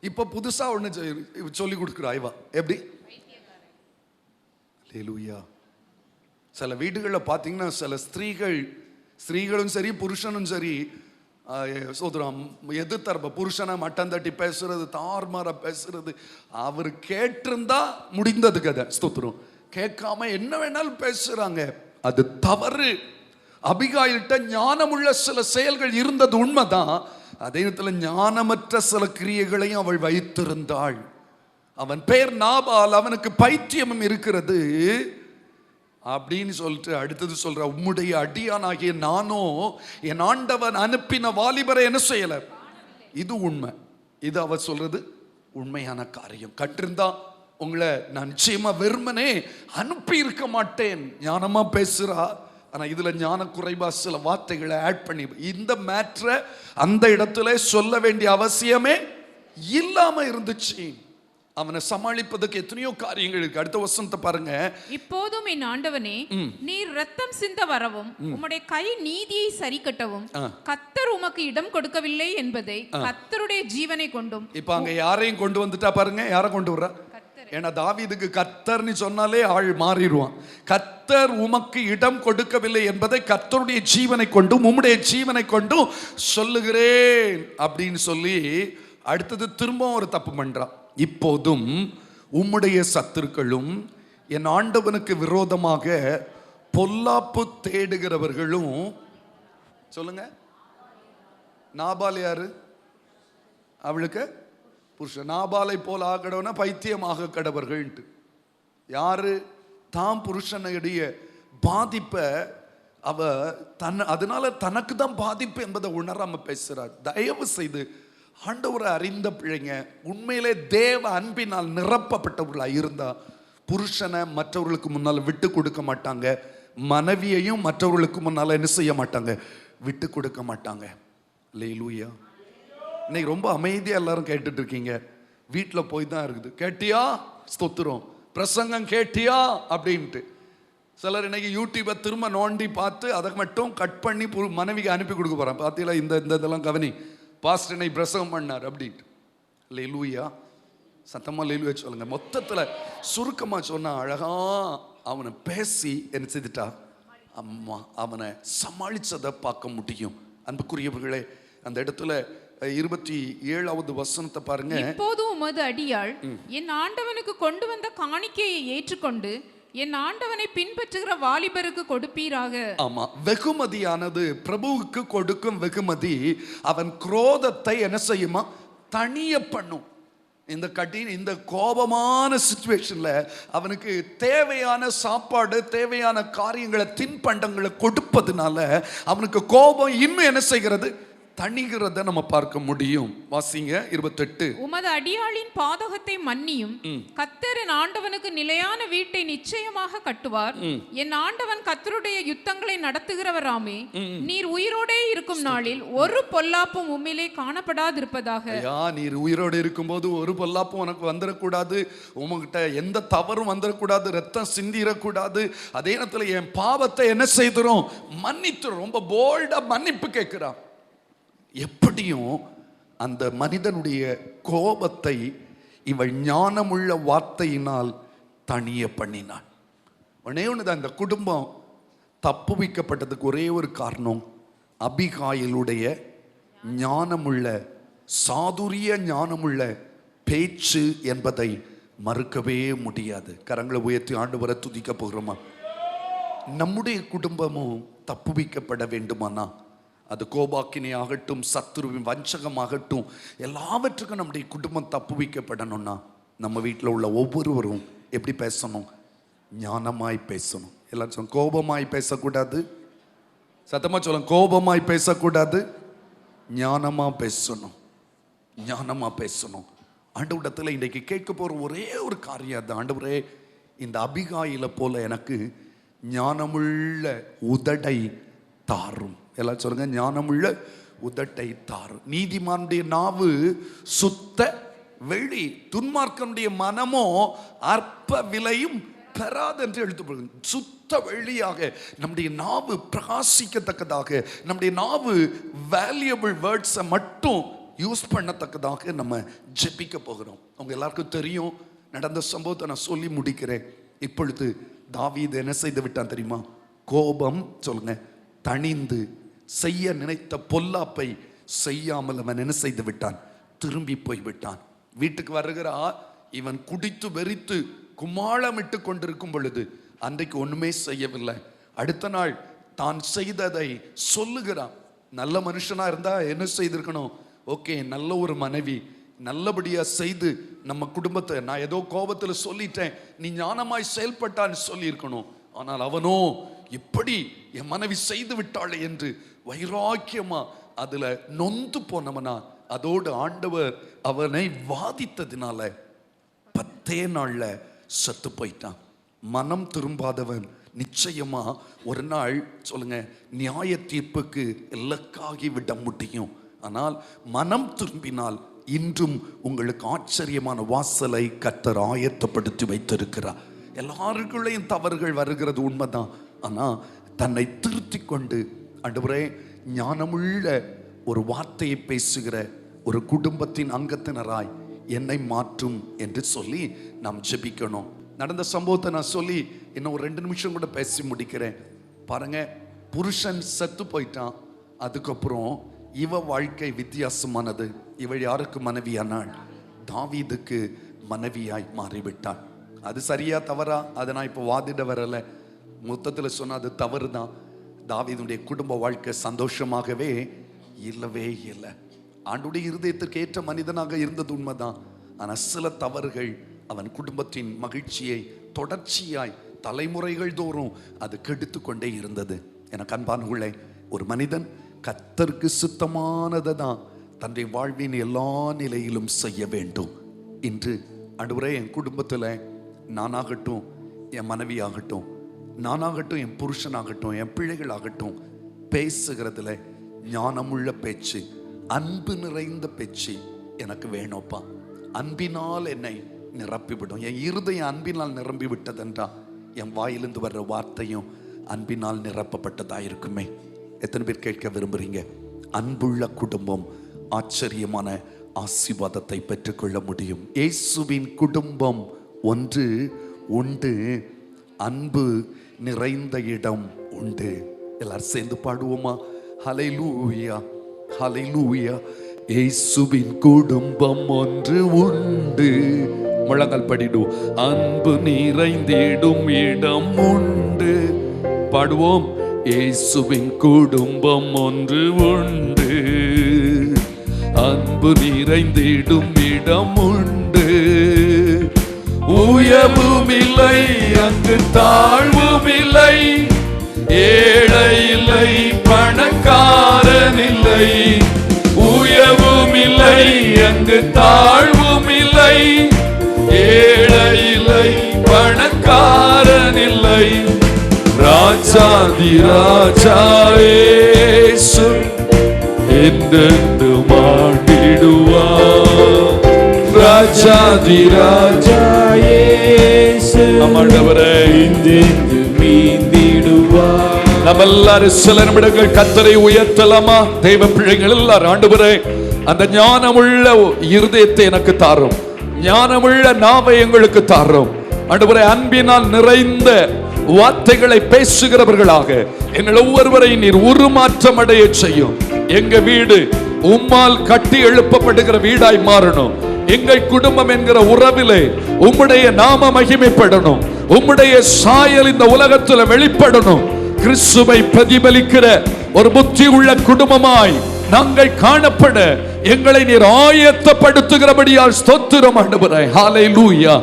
இப்ப புதுசா ஒண்ணு சொல்லி கொடுக்குறா இவா. எப்படி? அல்லேலூயா. சில வீடுகளில் பார்த்தீங்கன்னா சில ஸ்திரீகளும் சரி புருஷனும் சரி சோதரம் எதிர்த்தரப்ப புருஷனை மட்டம் தட்டி பேசுறது, தார்மார பேசுறது. அவர் கேட்டிருந்தா முடிந்தது கதை. ஸ்தோத்திரம். கேட்காம என்ன வேணாலும் பேசுறாங்க, அது தவறு. அபிகாயில்கிட்ட ஞானமுள்ள சில செயல்கள் இருந்தது உண்மைதான். அதே நேரத்தில் ஞானமற்ற சில கிரியைகளையும் அவள் வைத்திருந்தாள். அவன் பேர் நாபால், அவனுக்கு பைத்தியமும் இருக்கிறது அப்படின்னு சொல்லிட்டு அடுத்தது சொல்ற, உம்முடைய அடியானாகிய நானோ என் ஆண்டவன் அனுப்பின வாலிபரை என்ன செய்யல. இது உண்மை. இது அவ சொல்றது உண்மையான காரியம். கற்றிருந்தா உங்களை நான் நிச்சயமா வெறுமனே அனுப்பி இருக்க மாட்டேன். ஞானமா பேசுறா, ஆனா இதுல ஞான குறைவா சில வார்த்தைகளை ஆட் பண்ணி இந்த மேட்ரை அந்த இடத்துல சொல்ல வேண்டிய அவசியமே இல்லாம இருந்துச்சு. அவனை சமாளிப்பதற்கு எத்தனையோ காரியங்கள் இருக்கு. அடுத்த வசனத்தை பாருங்க. இப்போதும் என் ஆண்டவனே, நீர் ரத்தம் சிந்த வரவும் உம்முடைய கை நீதியை சரி கட்டவும் கர்த்தர் உமக்கு இடம் கொடுக்கவில்லை என்பதை கர்த்தருடைய ஜீவனை கொண்டும். இப்ப அங்க யாரையும் கொண்டு வந்துட்டா பாருங்க. யாரை கொண்டு வர்றா? ஏன்னா தாவீதுக்கு கர்த்தர்னு சொன்னாலே ஆள் மாறிடுவான். கர்த்தர் உமக்கு இடம் கொடுக்கவில்லை என்பதை கர்த்தருடைய ஜீவனை கொண்டும் உம்முடைய ஜீவனை கொண்டும் சொல்லுகிறேன் அப்படின்னு சொல்லி அடுத்தது திரும்பவும் ஒரு தப்பு பண்றான். இப்போதும் உம்முடைய சத்துருக்களும் என் ஆண்டவனுக்கு விரோதமாக பொல்லாப்பு தேடுகிறவர்களும். சொல்லுங்க, நாபால் யாரு? அவளுக்கு புருஷன். நாபாலை போல் ஆகடவனா பைத்தியமாக கடவர்கள். யாரு? தாம் புருஷனுடைய பாதிப்பை அவ அதனால தனக்கு தான் பாதிப்பு என்பதை உணராம பேசுறார். தயவு செய்து ஆண்டவரை அறிந்த பிள்ளைங்க உண்மையிலே தேவ அன்பினால் நிரப்பப்பட்டவர்களா இருந்தா புருஷனை மற்றவர்களுக்கு முன்னால் விட்டு கொடுக்க மாட்டாங்க, மனைவியையும் மற்றவர்களுக்கு முன்னால என்ன செய்ய மாட்டாங்க, விட்டு கொடுக்க மாட்டாங்க. அல்லேலூயா. இன்னைக்கு ரொம்ப அமைதியா எல்லாரும் கேட்டுட்டு இருக்கீங்க. வீட்டில் போய் தான் இருக்குது. கேட்டியா? ஸ்தோத்திரம். பிரசங்கம் கேட்டியா அப்படின்ட்டு சிலர் இன்னைக்கு யூடியூபை திரும்ப நோண்டி பார்த்து அதை மட்டும் கட் பண்ணி மனைவிக்கு அனுப்பி கொடுக்க போறான். பார்த்தீங்களா, இந்த இதெல்லாம் கவனி, பாஸ்டர் என்னை பிரசங்கம் பண்ணார் அப்படின்ட்டு. அல்லேலூயா. சத்தமா அல்லேலூயா சொல்லுங்க. மொத்தத்துல சுருக்கமா சொன்னா அழகா அவனை பேசி என்ன செய்துட்டா, அம்மா அவனை சமாளிச்சதை பார்க்க முடியும். அன்புக்குரியவர்களே, அந்த இடத்துல 27வது வசனத்தை பாருங்க. இப்போது உமது அடியாள் என் ஆண்டவனுக்கு கொண்டு வந்த காணிக்கையை ஏற்றுக்கொண்டு என் ஆண்டவனை பின்பற்றுகிற வாலிபருக்கு கொடுப்பீராக. ஆமா, வெகுமதியானது பிரபுவுக்கு கொடுக்கும் வெகுமதி அவன் குரோதத்தை என்ன செய்யுமா, தனிய பண்ணும். இந்த கோபமான சிச்சுவேஷன்ல அவனுக்கு தேவையான சாப்பாடு, தேவையான காரியங்களை, தின்பண்டங்களை கொடுப்பதுனால அவனுக்கு கோபம் இன்னும் என்ன செய்கிறது, தணிகிறத நம்ம பார்க்க முடியும். வாசிங்க 28. உமது அடியாளின் பாதகத்தை மன்னியும், கர்த்தர் என் ஆண்டவனுக்கு நிலையான வீட்டை நிச்சயமாக கட்டுவார். என் ஆண்டவன் கர்த்தருடைய யுத்தங்களை நடத்துகிறவராமே. நீர் உயிரோடே இருக்கும் நாளில் ஒரு பொல்லாப்பும் உம்மிலே காணப்படாதிருப்பதாக. நீர் உயிரோடு இருக்கும்போது ஒரு பொல்லாப்பும் உனக்கு வந்துடக்கூடாது, உங்ககிட்ட எந்த தவறும் வந்துடக்கூடாது, ரத்தம் சிந்திடக்கூடாது. அதே நேரத்தில் என் பாவத்தை என்ன செய்துரும், மன்னித்துரும். ரொம்ப போல்டா மன்னிப்பு கேட்கிறான். எப்படியும் அந்த மனிதனுடைய கோபத்தை இவள் ஞானமுள்ள வார்த்தையினால் தனிய பண்ணினாள். ஒன்னே ஒண்ணுதான், இந்த குடும்பம் தப்புவிக்கப்பட்டதுக்கு ஒரே ஒரு காரணம், அபிகாயிலுடைய ஞானமுள்ள, சாதுரிய ஞானமுள்ள பேச்சு என்பதை மறுக்கவே முடியாது. கரங்களை உயர்த்தி ஆண்டவரை துதிக்க போகிறோமா? நம்முடைய குடும்பமும் தப்புவிக்கப்பட வேண்டுமானா அது கோபாக்கினி ஆகட்டும், சத்துருவின் வஞ்சகமாகட்டும், எல்லாவற்றுக்கும் நம்முடைய குடும்பம் தப்புவிக்கப்படணும்னா நம்ம வீட்டில் உள்ள ஒவ்வொருவரும் எப்படி பேசணும், ஞானமாய் பேசணும். எல்லாம் சொல்ல, கோபமாய் பேசக்கூடாது. சத்தமா சொல்ல, கோபமாய் பேசக்கூடாது, ஞானமா பேசணும், ஞானமா பேசணும். ஆண்டவரிடத்தில் இன்றைக்கு கேட்க போற ஒரே ஒரு காரியம் அது, ஆண்டவரே இந்த அபிகாயில போல எனக்கு ஞானமுள்ள உதடை தாரும். எல்லாம் சொல்லுங்க, ஞானமுள்ள உதட்டை தாரும். நீதிமானுடைய நாவு சுத்த வெளி, துன்மார்க்கனுடைய மனமோ அற்ப விலையும் பெறாது என்று எழுதப்படுகிறது. சுத்த வெளியாக நம்முடைய நாவு பிரகாசிக்கத்தக்கதாக, நம்முடைய நாவு வேல்யூபிள் வேர்ட்ஸை மட்டும் யூஸ் பண்ணத்தக்கதாக நம்ம ஜெபிக்க போகிறோம். உங்க எல்லாருக்கும் தெரியும், நடந்த சம்பவத்தை நான் சொல்லி முடிக்கிறேன். இப்பொழுது தாவீது என்ன செய்து விட்டான் தெரியுமா? கோபம் சொல்லுங்க தணிந்து செய்ய நினைத்த பொல்லாப்பை செய்யாமல் அவன் என்ன செய்து விட்டான்? திரும்பி போய் விட்டான். வீட்டுக்கு வருகிறா, இவன் குடித்து வெறித்து கும்மாளமிட்டு கொண்டிருக்கும் பொழுது அன்றைக்கு ஒண்ணுமே செய்யவில்லை. அடுத்த நாள் தான் செய்ததை சொல்லுகிறான். நல்ல மனுஷனா இருந்தா என்ன செய்திருக்கணும்? ஓகே, நல்ல ஒரு மனைவி நல்லபடியா செய்து நம்ம குடும்பத்தை, நான் ஏதோ கோபத்துல சொல்லிட்டேன், நீ ஞானமாய் செயல்பட்டான்னு சொல்லி இருக்கணும். ஆனால் அவனோ இப்படி என் மனைவி செய்து விட்டாளே என்று வைராக்கியமா அதுல நொந்து போனவனா, அதோடு ஆண்டவர் அவனை வாதித்ததினால 10 நாள்ல செத்து போயிட்டான். மனம் திரும்பாதவன் நிச்சயமா ஒரு நாள் சொல்லுங்க நியாய தீர்ப்புக்கு இலக்காகி விட முடியும். ஆனால் மனம் திரும்பினால் இன்றும் உங்களுக்கு ஆச்சரியமான வாசலை கர்த்தர் ஆயத்தப்படுத்தி வைத்திருக்கிறார். எல்லாருக்குள்ளேயும் தவறுகள் வருகிறது உண்மைதான். ஆனா தன்னை திருத்தி கொண்டு ஆண்டவரே ஞானமுள்ள ஒரு வார்த்தையை பேசுகிற ஒரு குடும்பத்தின் அங்கத்தினராய் என்னை மாற்றும் என்று சொல்லி நாம் ஜெபிக்கணும். நடந்த சம்பவத்தை நான் சொல்லி இன்னும் ஒரு 2 நிமிஷம் கூட பேசி முடிக்கிறேன். பாருங்க, புருஷன் செத்து போயிட்டான். அதுக்கப்புறம் இவ வாழ்க்கை வித்தியாசமானது. இவள் யாருக்கு மனைவியானாள்? தாவீதுக்கு மனைவியாய் மாறிவிட்டாள். அது சரியா தவறா அதை நான் இப்போ வாதிட வரல. மொத்தத்தில் சொன்ன அது தவறு தான். தாவீதுடைய குடும்ப வாழ்க்கை சந்தோஷமாகவே இல்லவே இல்லை. ஆண்டுடைய இருதயத்திற்கு ஏற்ற மனிதனாக இருந்தது உண்மைதான். ஆனால் சில தவறுகள் அவன் குடும்பத்தின் மகிழ்ச்சியை தொடர்ச்சியாய் தலைமுறைகள் தோறும் அது கெடுத்து கொண்டே இருந்தது. எனக்கு அன்பானவர்களே, ஒரு மனிதன் கர்த்தருக்கு சித்தமானதை தான் தன்னுடைய வாழ்வின் எல்லா நிலையிலும் செய்ய வேண்டும். இன்று ஆண்டவரே என் குடும்பத்தில் நானாகட்டும், என் மனைவி ஆகட்டும், நானாகட்டும், என் புருஷனாகட்டும், என் பிள்ளைகள் ஆகட்டும், பேசுகிறதுல ஞானமுள்ள பேச்சு, அன்பு நிறைந்த பேச்சு எனக்கு வேணும்ப்பா. அன்பினால் என்னை நிரப்பிவிடும். என் இருதயம் அன்பினால் நிரம்பி விட்டதென்றா என் வாயிலிருந்து வர்ற வார்த்தையும் அன்பினால் நிரப்பப்பட்டதா இருக்குமே. எத்தனை பேர் கேட்க விரும்புறீங்க? அன்புள்ள குடும்பம் ஆச்சரியமான ஆசீர்வாதத்தை பெற்றுக்கொள்ள முடியும். இயேசுவின் குடும்பம் ஒன்று உண்டு, அன்பு நிறைந்த இடம் உண்டு. எல்லாரும் சேர்ந்து பாடுவோமா? ஹல்லேலூயா, ஹல்லேலூயா. இயேசுவின் குடும்பம் ஒன்று உண்டு. முழங்கால் படிடுவோம். அன்பு நிறைந்திடும் இடம் உண்டு. பாடுவோம். இயேசுவின் குடும்பம் ஒன்று உண்டு, அன்பு நிறைந்திடும் இடம் உண்டு. உயர்வும் இல்லை, அங்கு தாழ்வும் இல்லை, ஏழை இல்லை, பணக்காரன் இல்லை. உயர்வும் இல்லை, அங்கு தாழ்வும் இல்லை, ஏழை இல்லை, பணக்காரன் இல்லை. ராஜாதி ராஜா இயேசு என்றென்றும் ஆண்டிடுவார். ராஜாதி ராஜா இயேசு ஆண்டவரே என்றென்றும் மீந்திடுவார். நம்ம எல்லாரும் சில நிமிடங்கள் கர்த்தரை உயர்த்தலாமா? தெய்வ பிள்ளைகள் எல்லாரும், ஆண்டவரே அந்த ஞானமுள்ள இருதயத்தை எனக்கு தாரும், ஞானமுள்ள நாவை எங்களுக்கு தாரும். ஆண்டவரே அன்பினால் நிறைந்த வார்த்தைகளை பேசுகிறவர்களாக எங்கள் ஒவ்வொருவரை நீர் உருமாற்றம் அடைய செய்யும். எங்க வீடு உம்மால் கட்டி எழுப்பப்படுகிற வீடாய் மாறணும். எங்கள் குடும்பம் என்கிற உறவிலே உம்முடைய நாம மகிமைப்படணும். உம்முடைய சாயல் இந்த உலகத்தில் வெளிப்படணும். கிறிஸ்துவை பிரதிபலிக்கிற ஒரு புத்தி உள்ள குடும்பமாய் நாங்கள் காணப்பட எங்களை நீர் ஆயத்தப்படுத்துகிறபடியால் ஸ்தோத்திரம் ஆண்டவரே. ஹல்லேலூயா.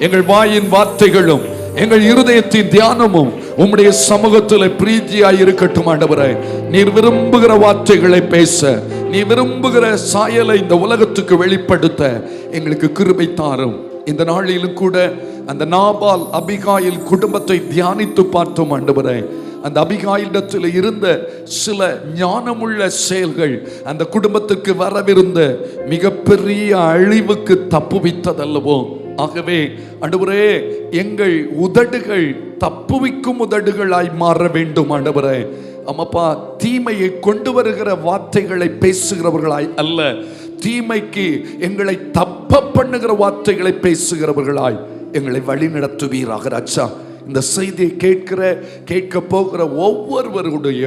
எங்கள் வாயின் வார்த்தைகளும் எங்கள் இருதயத்தின் தியானமும் உம்முடைய சமூகத்தில் பிரீதியாய் இருக்கட்டும் ஆண்டவரே. நீர் விரும்புகிற வார்த்தைகளை பேச, நீ விரும்புகிற சாயலை இந்த உலகத்துக்கு வெளிப்படுத்த எங்களுக்கு கிருபை தாரும். இந்த நாளிலும் கூட அந்த நாபால் அபிகாயில் குடும்பத்தை தியானித்து பார்த்தோம் ஆண்டவரே. அந்த அபிகாயிலிடத்தில் இருந்த சில ஞானமுள்ள செயல்கள் அந்த குடும்பத்துக்கு வரவிருந்த மிகப்பெரிய அழிவுக்கு தப்புவித்ததல்லவோ. ஆகவே ஆண்டவரே எங்கள் உதடுகள் தப்புவிக்கும் உதடுகளாய் மாற வேண்டும் ஆண்டவரே. அம்மாப்பா, தீமையை கொண்டு வருகிற வார்த்தைகளை பேசுகிறவர்களாய் அல்ல, தீமைக்கு எங்களை தப்ப பண்ணுகிற வார்த்தைகளை பேசுகிறவர்களாய் எங்களை வழி நடத்துவீராக ராஜா. இந்த செய்தியை கேட்க போகிற ஒவ்வொருவருடைய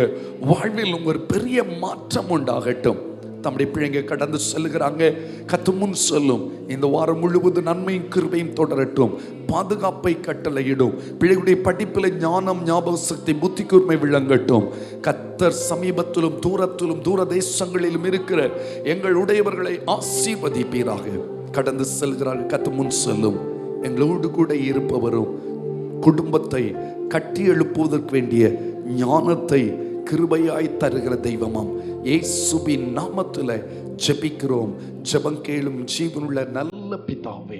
வாழ்வில் ஒரு பெரிய மாற்றம் உண்டாகட்டும். தம்முடைய பிள்ளைங்க கடந்து செல்கிறாங்க, கத்து முன் சொல்லும். இந்த வாரம் முழுவதும் நன்மையும் கிருபையும் தொடரட்டும். பாதுகாப்பை கட்டளையிடும். பிள்ளைகளுடைய படிப்பில் ஞானம், ஞாபக சக்தி, புத்தி கூர்மை விளங்கட்டும். கத்தர் சமீபத்திலும் தூரத்திலும் தூர தேசங்களிலும் இருக்கிற எங்களுடையவர்களை ஆசீர்வதிப்பீராக. கடந்து செல்கிறார்கள், கத்து முன் சொல்லும். எங்களோடு கூட இருப்பவரும் குடும்பத்தை கட்டி எழுப்புவதற்கு வேண்டிய ஞானத்தை கிருபையாய் தருகிற தெய்வமாம் இயேசுவின் நாமத்தில் ஜெபிக்கிறோம். ஜெபம் கேளும் ஜீவனுள்ள நல்ல பிதாவே.